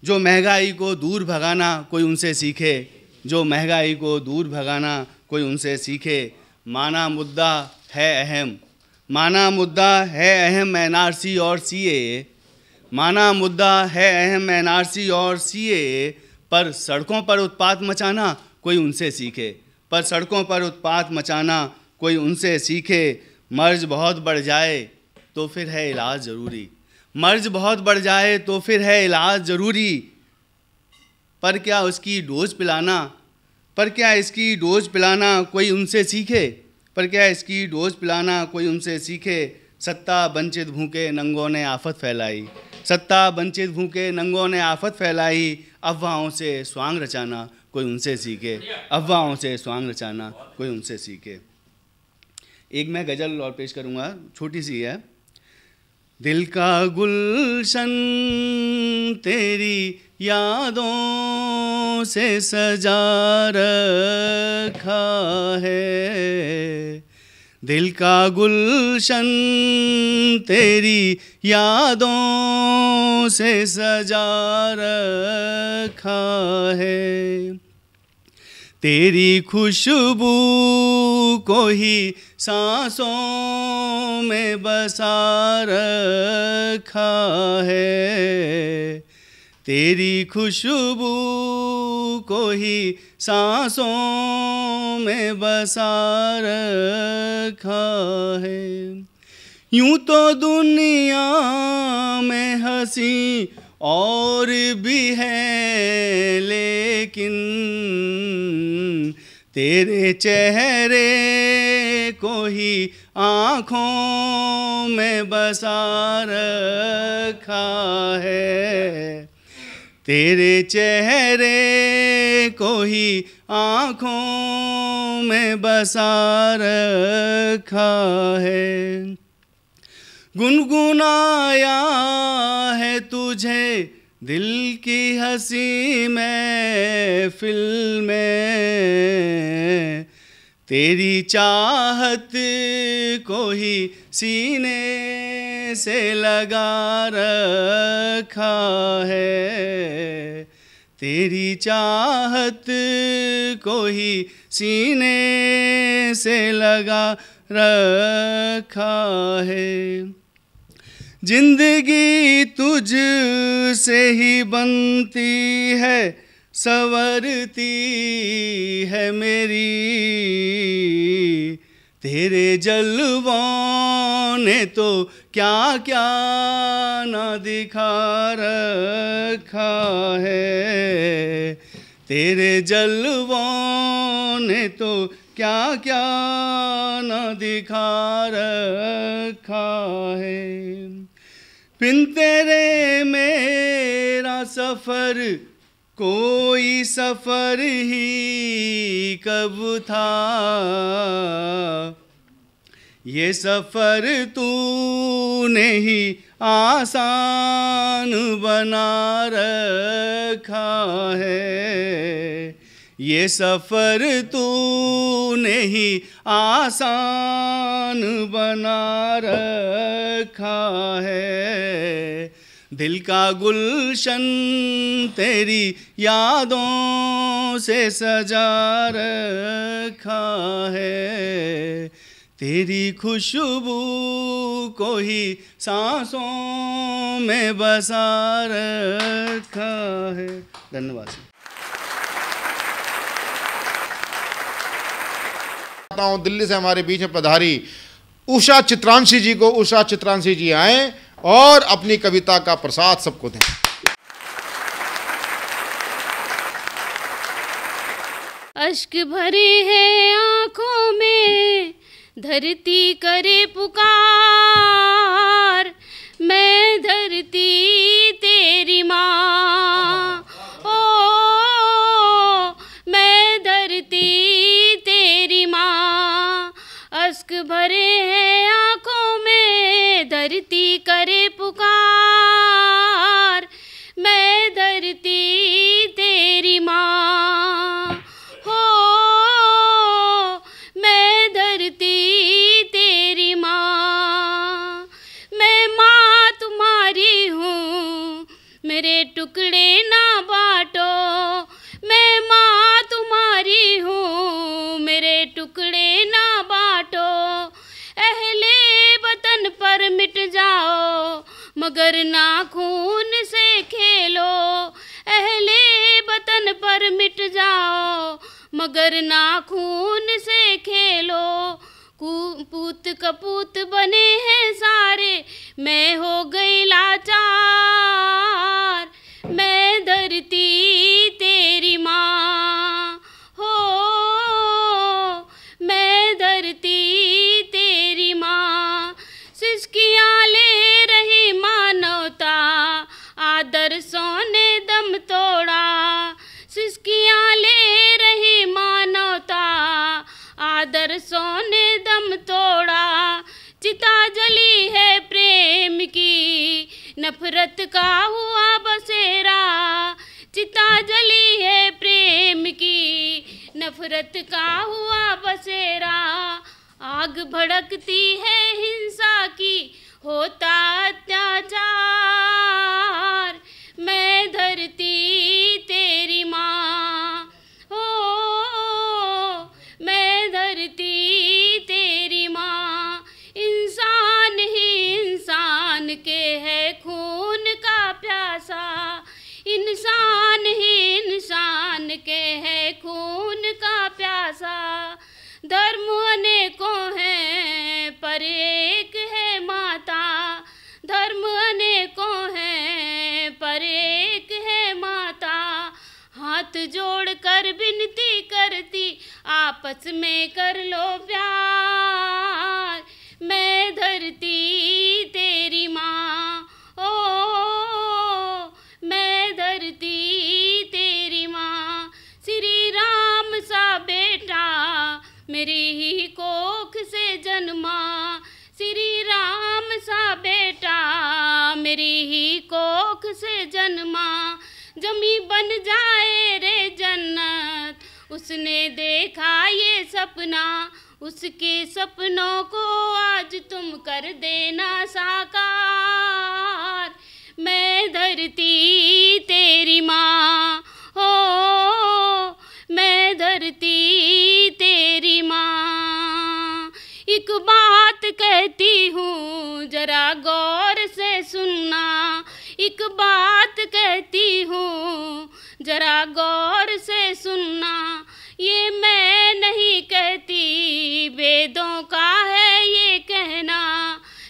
S9: जो महंगाई को दूर भगाना कोई उनसे सीखे, जो महंगाई को दूर भगाना कोई उनसे सीखे। माना मुद्दा है अहम, माना मुद्दा है अहम एनआरसी और सीएए, माना मुद्दा है अहम एनआरसी और सीएए, पर सड़कों पर उत्पात मचाना कोई उनसे सीखे, पर सड़कों पर उत्पात मचाना कोई उनसे सीखे। मर्ज बहुत बढ़ जाए तो फिर है इलाज ज़रूरी, मर्ज बहुत बढ़ जाए तो फिर है इलाज ज़रूरी, पर क्या उसकी डोज पिलाना, पर क्या इसकी डोज पिलाना कोई उनसे सीखे, पर क्या इसकी डोज पिलाना कोई उनसे सीखे। सत्ता वंचित भूखे नंगों ने आफत फैलाई, सत्ता वंचित भूखे नंगों ने आफत फैलाई, अफवाहों से स्वांग रचाना कोई उनसे सीखे, अफवाहों से स्वांग रचाना कोई उनसे सीखे। एक मैं गज़ल और पेश करूँगा, छोटी सी है। दिल का गुलशन तेरी यादों से सजा रखा है, दिल का गुलशन तेरी यादों से सजा रखा है, तेरी खुशबू को ही सांसों में बसा रखा है, तेरी खुशबू को ही सांसों में बसा रखा है। यूं तो दुनिया में हंसी और भी है, लेकिन तेरे चेहरे को ही आँखों में बसा रखा है, तेरे चेहरे को ही आँखों में बसा रखा है। गुनगुनाया है तुझे दिल की हंसी महफिल में, तेरी चाहत को ही सीने से लगा रखा है, तेरी चाहत को ही सीने से लगा रखा है।
S13: जिंदगी तुझ से ही बनती है, संवरती है मेरी। तेरे जलवों ने तो क्या क्या ना दिखा रखा है। तेरे जलवों ने तो क्या क्या ना दिखा रखा है। बिन तेरे मेरा सफ़र कोई सफ़र ही कब था। ये सफ़र तूने ही आसान बना रखा है। ये सफ़र तूने ही आसान बना रखा है। दिल का गुलशन तेरी यादों से सजा रखा है। तेरी खुशबू को ही सांसों में बसा रखा है। धन्यवाद।
S10: दिल्ली से हमारे बीच में पधारी उषा चित्रांशी जी को उषा चित्रांशी जी आए और अपनी कविता का प्रसाद सबको दें।
S14: अश्क भरे हैं आँखों में, धरती करे पुकार, मैं धरती तेरी माँ। ओ मैं धरती तेरी माँ। अश्क भरे हैं आँखों में, धरती करे पुकार, मैं धरती तेरी माँ। हो मैं धरती तेरी माँ। मैं माँ तुम्हारी हूँ, मेरे टुकड़े ना बांटो। मैं माँ तुम्हारी हूँ, मेरे टुकड़े ना बांटो। अहले वतन पर मिट जाओ, मगर ना खून से खेलो। अहले वतन पर मिट जाओ, मगर ना खून से खेलो। पूत कपूत बने हैं सारे, मैं हो गई लाचार, मैं धरती तेरी माँ। हो मैं धरती तेरी माँ। सिसकियाँ ले रही मानवता, आदर्शों ने दम तोड़ा। सिसकियाँ ले रही मानवता, आदर्शों ने दम तोड़ा। चिता जली है प्रेम की, नफरत का हुआ बसेरा। चिता जली है प्रेम की, नफरत का हुआ बसेरा। आग भड़कती है हिंसा की, होता अत्याचार, मैं धरती तेरी माँ। हो मैं धरती तेरी माँ। इंसान ही इंसान के है खून का प्यासा, इंसान ही इंसान के है खून का प्यासा। धर्म अनेकों हैं पर एक है माता, धर्म अनेकों हैं पर एक है माता। हाथ जोड़ कर विनती करती, आपस में कर लो प्यार, मैं धरती तेरी माँ। ओ मैं धरती तेरी माँ। श्री राम सा बेटा मेरी ही कोख से जन्मा, श्री राम सा बेटा मेरी ही कोख से जन्मा। जमी बन जाए रे जन्नत, उसने देखा ये सपना, उसके सपनों को आज तुम कर देना साकार, मैं धरती तेरी माँ। हो मैं धरती तेरी माँ। एक बात कहती हूँ जरा गौर से एक बात कहती हूँ जरा गौर से सुनना, ये मैं नहीं कहती, वेदों का है ये कहना,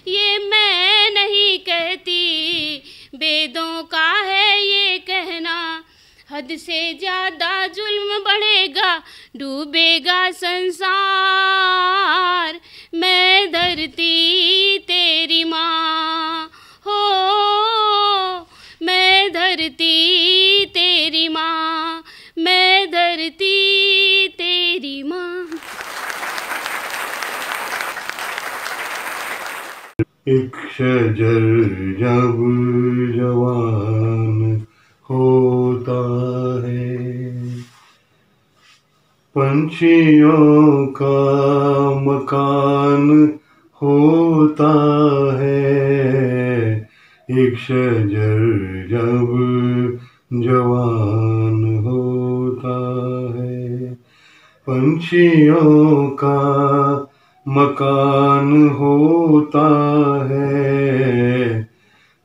S14: ये मैं नहीं कहती, वेदों का है ये कहना। हद से ज़्यादा जुल्म बढ़ेगा, डूबेगा संसार, मैं धरती तेरी माँ हो, मैं धरती तेरी माँ, मैं धरती तेरी माँ।
S15: एक शजर जब जवान होता है, पंछियों का मकान होता है। एक शजर जब जवान होता है, पंछियों का मकान होता है।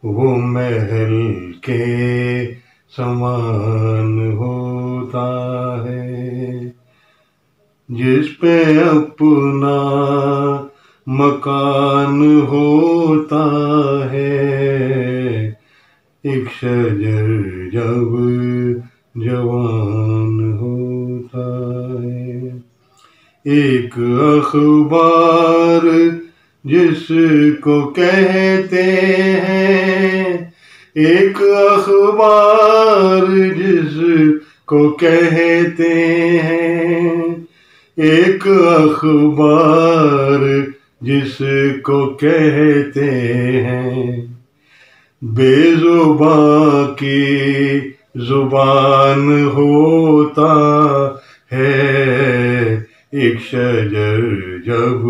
S15: वो महल के समान होता है, जिस पे अपना मकान होता है। एक शजर जब जवान होता है, एक अखबार जिसको कहते हैं, एक अखबार जिसको कहते हैं, एक अखबार जिसको कहते हैं। बेजुबां की जुबान होता है। एक शजर जब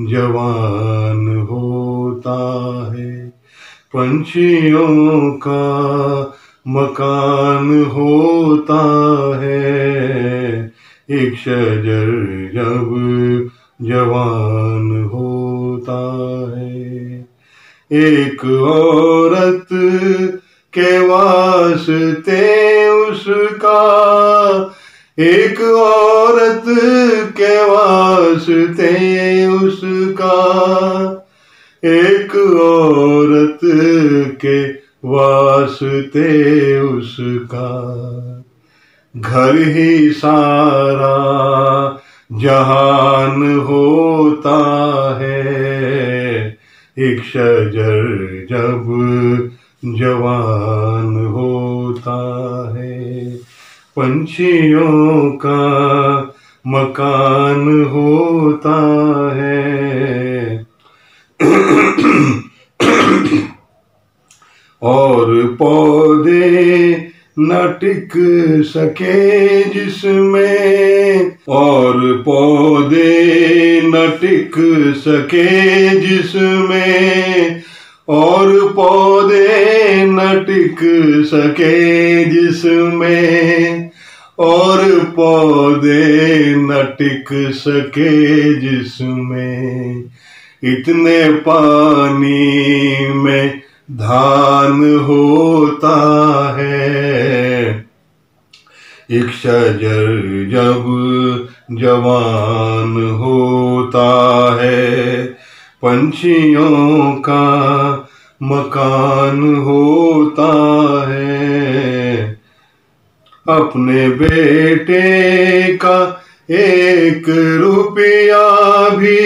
S15: जवान होता है, पंछियों का मकान होता है। एक शजर जब जवान होता है, एक औरत के वास्ते उसका, एक औरत के वास्ते उसका, एक औरत के वास्ते उसका, घर ही सारा जहान होता है। एक शजर जब जवान होता है, पंछियों का मकान होता है। और पौधे न टिक सके जिसमें, और पौधे न टिक सके जिसमें, और पौधे न टिक सके जिसमें, और पौधे न टिक सके जिसमें। इतने पानी में धान होता है। एक शजर जब जवान होता है, पंछियों का मकान होता है। अपने बेटे का 1 रुपया भी,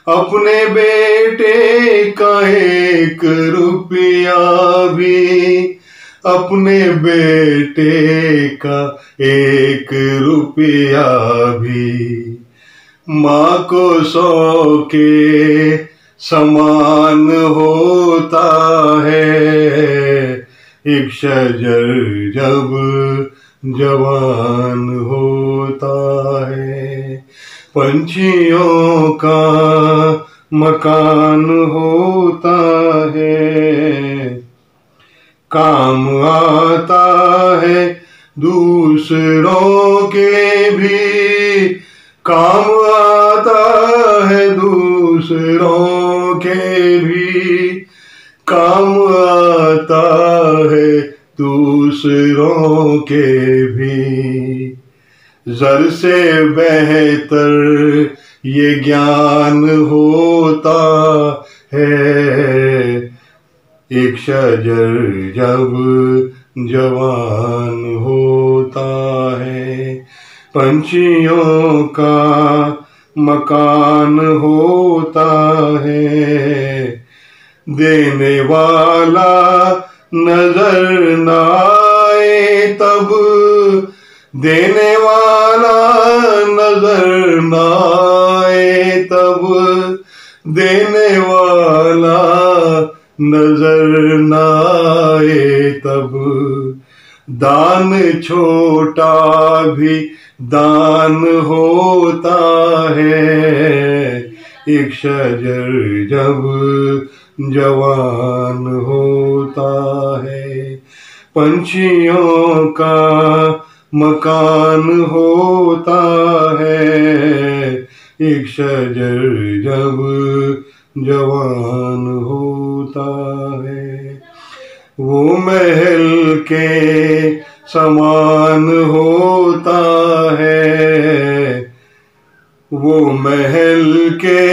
S15: अपने बेटे का 1 रुपया भी, अपने बेटे का 1 रुपया भी, माँ को 100 के समान होता है। एक शजर जब जवान होता है, पंछियों का मकान होता है। काम आता है दूसरों के भी, काम आता है दूसरों के भी, काम आता है दूसरों के भी। जर से बेहतर ये ज्ञान होता है, एक शजर जब जवान होता है। पंछियों का मकान होता है, देने वाला नजर न आए तब, देने वाला नजर न आए तब, देने वाला नजर न आए तब। दान छोटा भी दान होता है, एक शजर जब जवान होता है। पंछियों का मकान होता है, एक शजर जब जवान होता है। वो महल के समान होता है, वो महल के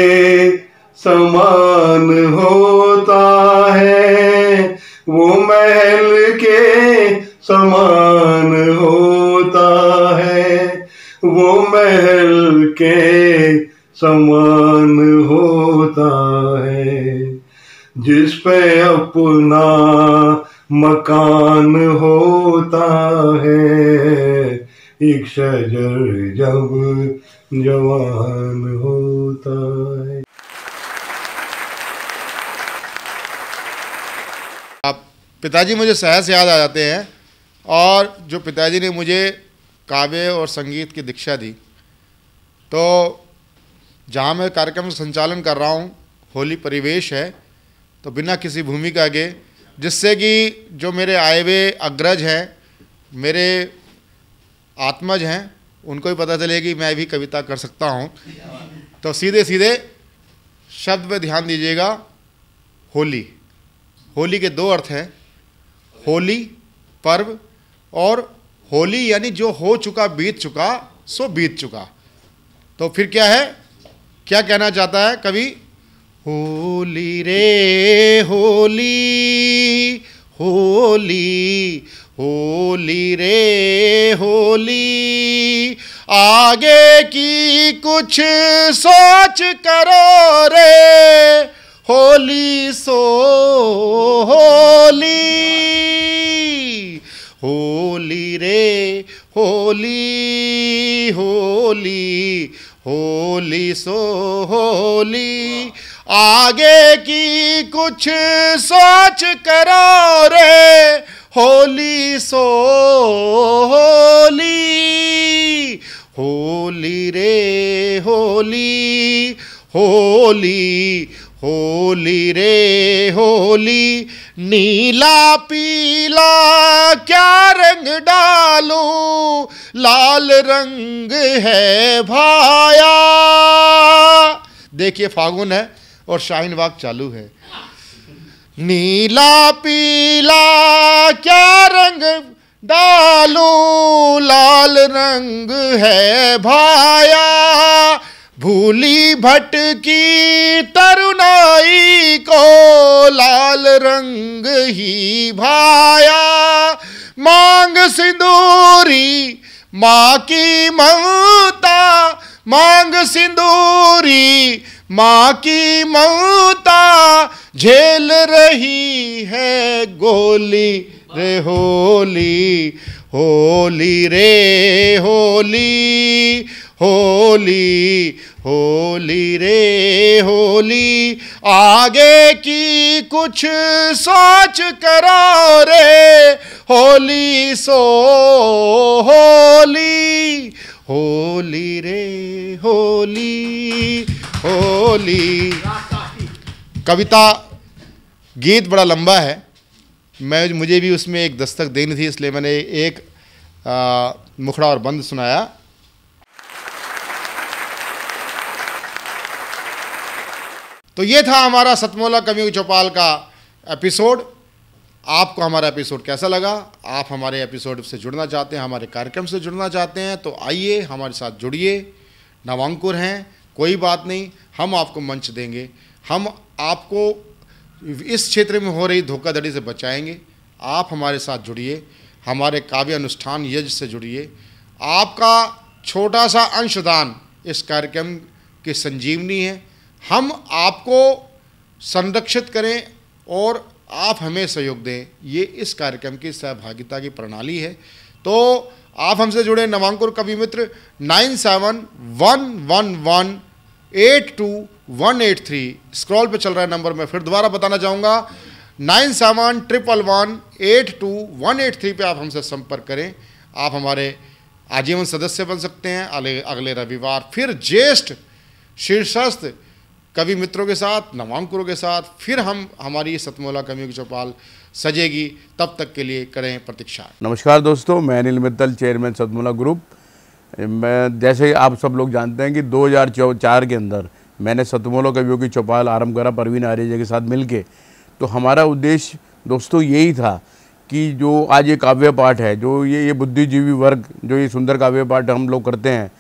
S15: समान होता है, वो महल के समान होता है, वो महल के समान होता है। जिस पे अपना मकान होता है, एक शजर जब जवान होता है।
S10: आप पिताजी मुझे सहज से याद आ जाते हैं, और जो पिताजी ने मुझे काव्य और संगीत की दीक्षा दी, तो जहाँ मैं कार्यक्रम संचालन कर रहा हूँ, होली परिवेश है, तो बिना किसी भूमिका के, जिससे कि जो मेरे आए हुए अग्रज हैं, मेरे आत्मज हैं, उनको भी पता चले कि मैं भी कविता कर सकता हूँ। तो सीधे सीधे शब्द पे ध्यान दीजिएगा। होली, होली के दो अर्थ हैं, होली पर्व, और होली यानी जो हो चुका, बीत चुका, सो बीत चुका। तो फिर क्या है, क्या कहना चाहता है कवि? होली रे होली, होली होली रे होली, आगे की कुछ सोच करो रे, होली सो होली, होली रे होली, होली होली सो होली, आगे की कुछ सोच करो रे, होली सो होली, होली रे होली, होली होली रे होली, नीला पीला क्या रंग डालूं, लाल रंग है भाया। देखिए फागुन है और शाहीन बाग चालू है। नीला पीला क्या रंग डालूं, लाल रंग है भाया, भूली भटकी तरुणाई को लाल रंग ही भाया, मांग सिंदूरी माँ की ममता, मांग सिंदूरी माँ की ममता, झेल रही है गोली रे होली, होली रे होली, होली होली रे होली, आगे की कुछ सोच करो रे, होली सो होली, होली रे होली, होली। कविता गीत बड़ा लंबा है, मुझे भी उसमें एक दस्तक देनी थी, इसलिए मैंने एक मुखड़ा और बंद सुनाया। तो ये था हमारा सतमोला कवियों की चौपाल का एपिसोड। आपको हमारा एपिसोड कैसा लगा? आप हमारे एपिसोड से जुड़ना चाहते हैं, हमारे कार्यक्रम से जुड़ना चाहते हैं, तो आइए हमारे साथ जुड़िए। नवांकुर हैं, कोई बात नहीं, हम आपको मंच देंगे, हम आपको इस क्षेत्र में हो रही धोखाधड़ी से बचाएंगे। आप हमारे साथ जुड़िए, हमारे काव्य अनुष्ठान यज्ञ से जुड़िए। आपका छोटा सा अंशदान इस कार्यक्रम की संजीवनी है। हम आपको संरक्षित करें और आप हमें सहयोग दें, ये इस कार्यक्रम की सहभागिता की प्रणाली है। तो आप हमसे जुड़े नवांकुर कवि मित्र 9711182183 स्क्रॉल पे चल रहा है नंबर, मैं फिर दोबारा बताना चाहूँगा 9711182183 पे आप हमसे संपर्क करें। आप हमारे आजीवन सदस्य बन सकते हैं। अगले रविवार फिर ज्येष्ठ शीर्षस्थ कवि मित्रों के साथ, नवांकुरों के साथ फिर हमारी सतमोला कवियों की चौपाल सजेगी। तब तक के लिए करें प्रतीक्षा।
S16: नमस्कार दोस्तों, मैं अनिल मित्तल, चेयरमैन सतमोला ग्रुप। मैं जैसे आप सब लोग जानते हैं कि 2004 के अंदर मैंने सतमोला कवियों की चौपाल आरंभ करा परवीन आर्य के साथ मिलके। तो हमारा उद्देश्य दोस्तों यही था कि जो आज ये काव्य पाठ है, जो ये बुद्धिजीवी वर्ग जो ये सुंदर काव्य पाठ हम लोग करते हैं,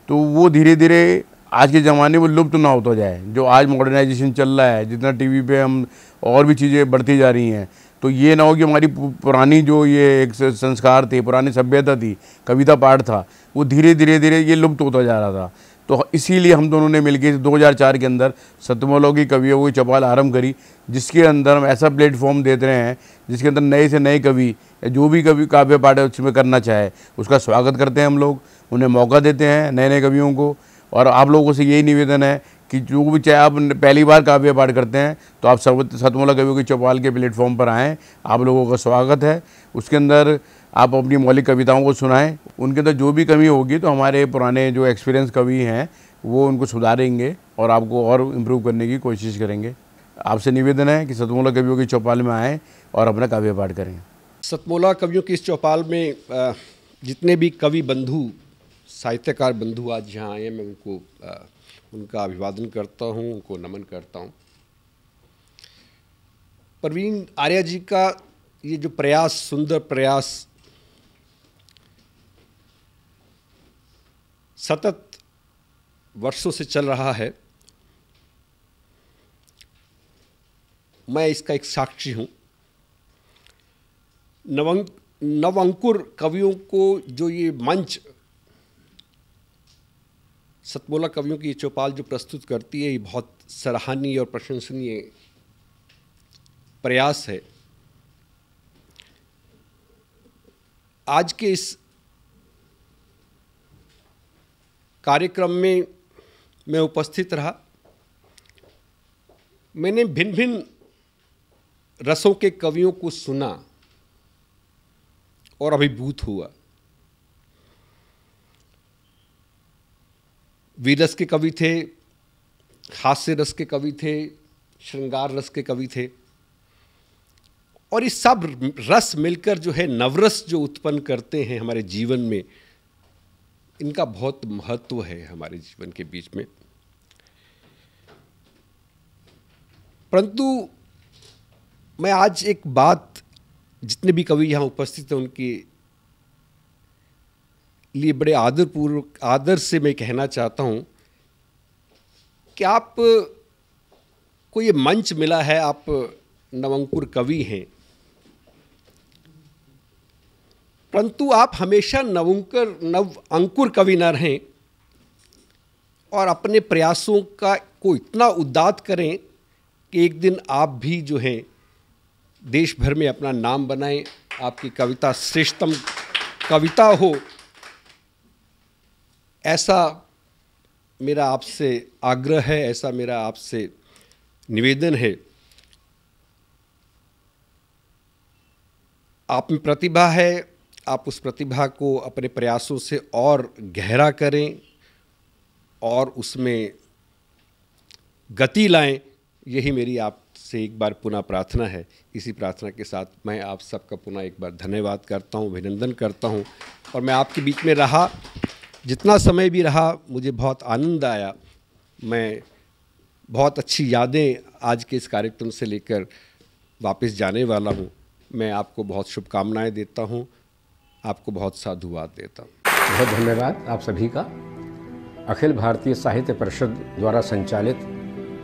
S16: तो वो धीरे धीरे आज के ज़माने में लुप्त ना होता जाए। जो आज मॉडर्नाइजेशन चल रहा है, जितना टीवी पे हम और भी चीज़ें बढ़ती जा रही हैं, तो ये ना हो कि हमारी पुरानी जो ये एक संस्कार थे, पुरानी सभ्यता थी, कविता पाठ था, वो धीरे धीरे ये लुप्त होता जा रहा था। तो इसीलिए हम दोनों ने मिलकर 2004 के अंदर सतमोला की कवियों की चौपाल आरंभ करी, जिसके अंदर हम ऐसा प्लेटफॉर्म देते रहे हैं जिसके अंदर नए से नए कवि, जो भी कवि काव्य पाठ है उसमें करना चाहे उसका स्वागत करते हैं हम लोग, उन्हें मौका देते हैं नए नए कवियों को। और आप लोगों से यही निवेदन है कि जो भी चाहे आप पहली बार काव्य पाठ करते हैं तो आप सतमोला कवियों की चौपाल के प्लेटफॉर्म पर आएँ, आप लोगों का स्वागत है। उसके अंदर आप अपनी मौलिक कविताओं को सुनाएं, उनके अंदर जो भी कमी होगी तो हमारे पुराने जो एक्सपीरियंस कवि हैं वो उनको सुधारेंगे और आपको और इम्प्रूव करने की कोशिश करेंगे। आपसे निवेदन है कि सतमोला कवियों की चौपाल में आएँ और अपना काव्य पाठ करें।
S17: सतमोला कवियों की इस चौपाल में जितने भी कवि बंधु, साहित्यकार बंधु आज यहाँ आए हैं, मैं उनका अभिवादन करता हूँ, उनको नमन करता हूँ। परवीन आर्य जी का ये जो प्रयास, सुंदर प्रयास, सतत वर्षों से चल रहा है, मैं इसका एक साक्षी हूँ। नवांकुर कवियों को जो ये मंच सतमोला कवियों की चौपाल जो प्रस्तुत करती है, ये बहुत सराहनीय और प्रशंसनीय प्रयास है। आज के इस कार्यक्रम में मैं उपस्थित रहा। मैंने भिन्न भिन्न रसों के कवियों को सुना और अभिभूत हुआ। वीर रस के कवि थे, हास्य रस के कवि थे, श्रृंगार रस के कवि थे, और ये सब रस मिलकर जो है नवरस जो उत्पन्न करते हैं हमारे जीवन में, इनका बहुत महत्व है हमारे जीवन के बीच में। परंतु मैं आज एक बात जितने भी कवि यहाँ उपस्थित हैं उनके लिए बड़े आदरपूर्वक, आदर से मैं कहना चाहता हूँ कि आप को ये मंच मिला है, आप नवांकुर कवि हैं, परंतु आप हमेशा नव अंकुर कवि न रहें और अपने प्रयासों को इतना उद्दात करें कि एक दिन आप भी जो हैं देश भर में अपना नाम बनाएं, आपकी कविता श्रेष्ठतम कविता हो, ऐसा मेरा आपसे आग्रह है, ऐसा मेरा आपसे निवेदन है। आप में प्रतिभा है, आप उस प्रतिभा को अपने प्रयासों से और गहरा करें और उसमें गति लाएं, यही मेरी आपसे एक बार पुनः प्रार्थना है। इसी प्रार्थना के साथ मैं आप सबका पुनः एक बार धन्यवाद करता हूं, अभिनंदन करता हूं। और मैं आपके बीच में रहा, जितना समय भी रहा, मुझे बहुत आनंद आया। मैं बहुत अच्छी यादें आज के इस कार्यक्रम से लेकर वापस जाने वाला हूँ। मैं आपको बहुत शुभकामनाएं देता हूँ, आपको बहुत साधुवाद देता हूँ।
S18: बहुत धन्यवाद आप सभी का। अखिल भारतीय साहित्य परिषद द्वारा संचालित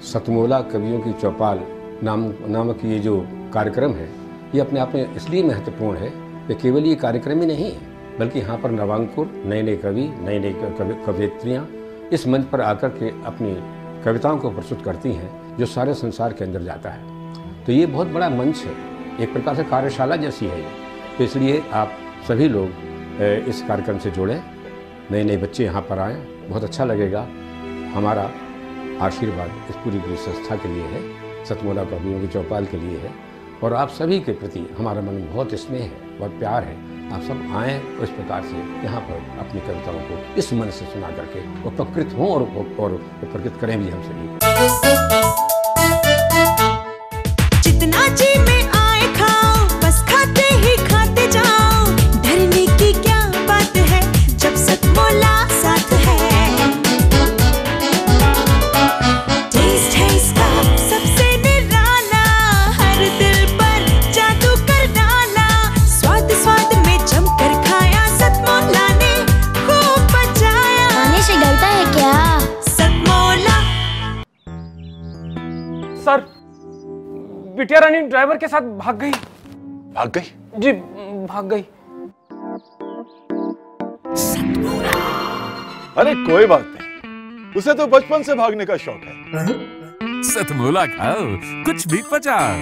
S18: सतमोला कवियों की चौपाल नामक ये जो कार्यक्रम है, ये अपने आप में इसलिए महत्वपूर्ण है कि केवल ये कार्यक्रम ही नहीं है, बल्कि यहाँ पर नवांकुर, नए नए कवि, नई नई कवयित्रियाँ इस मंच पर आकर के अपनी कविताओं को प्रस्तुत करती हैं, जो सारे संसार के अंदर जाता है। तो ये बहुत बड़ा मंच है, एक प्रकार से कार्यशाला जैसी है ये। तो इसलिए आप सभी लोग इस कार्यक्रम से जुड़ें, नए नए बच्चे यहाँ पर आएँ, बहुत अच्छा लगेगा। हमारा आशीर्वाद इस पूरी संस्था के लिए है, सतमोला कवियों की चौपाल के लिए है, और आप सभी के प्रति हमारा मन में बहुत स्नेह है, बहुत प्यार है। आप सब आएँ और इस प्रकार से यहाँ पर अपनी कविताओं को इस मन से सुना करके उपकृत हों और उपकृत करें भी हम सभी।
S8: जितना जी में आए खाओ, बस खाते ही खाते जाओ, डरने की क्या बात है जब सतमोला साथ है। टेस्ट है इसका सबसे निराला, हर दिल पर जादू कर डाला, स्वाद स्वाद में जमकर खाया, सतमोला ने खूब बचाया।
S19: खाने से डरता है क्या?
S8: सतमोला।
S4: सर, बिटिया रानी ड्राइवर के साथ भाग गई।
S12: भाग गई?
S4: जी, भाग गई।
S12: अरे कोई बात नहीं, उसे तो बचपन से भागने का शौक है।
S6: सतमोला खाओ, कुछ भी पचाओ।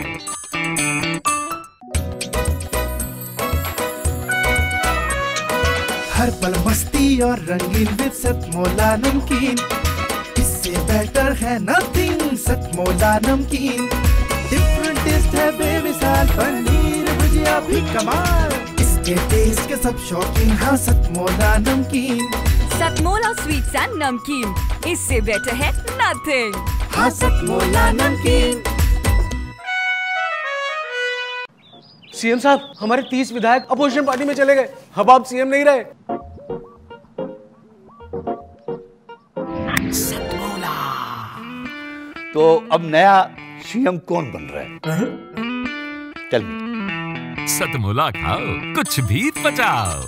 S7: हर पल मस्ती और रंगीन विद सतमोला नमकीन, इससे बेटर है नथिंग। सतमोला नमकीन डिफरेंट टेस्ट है बेमिसाल, पनीर भुजिया भी कमाल, इसके टेस्ट के सब शौकीन। हाँ सतमोला नमकीन,
S20: सतमोला स्वीट्स एंड नमकीन, इससे बेटर है नथिंग।
S7: हाँ सतमोला नमकीन।
S4: सीएम साहब, हमारे 30 विधायक अपोजिशन पार्टी में चले गए, अब आप सीएम नहीं रहे।
S5: तो अब नया सीएम कौन बन रहा है? चल
S6: सतमोला खाओ, कुछ भी पचाओ।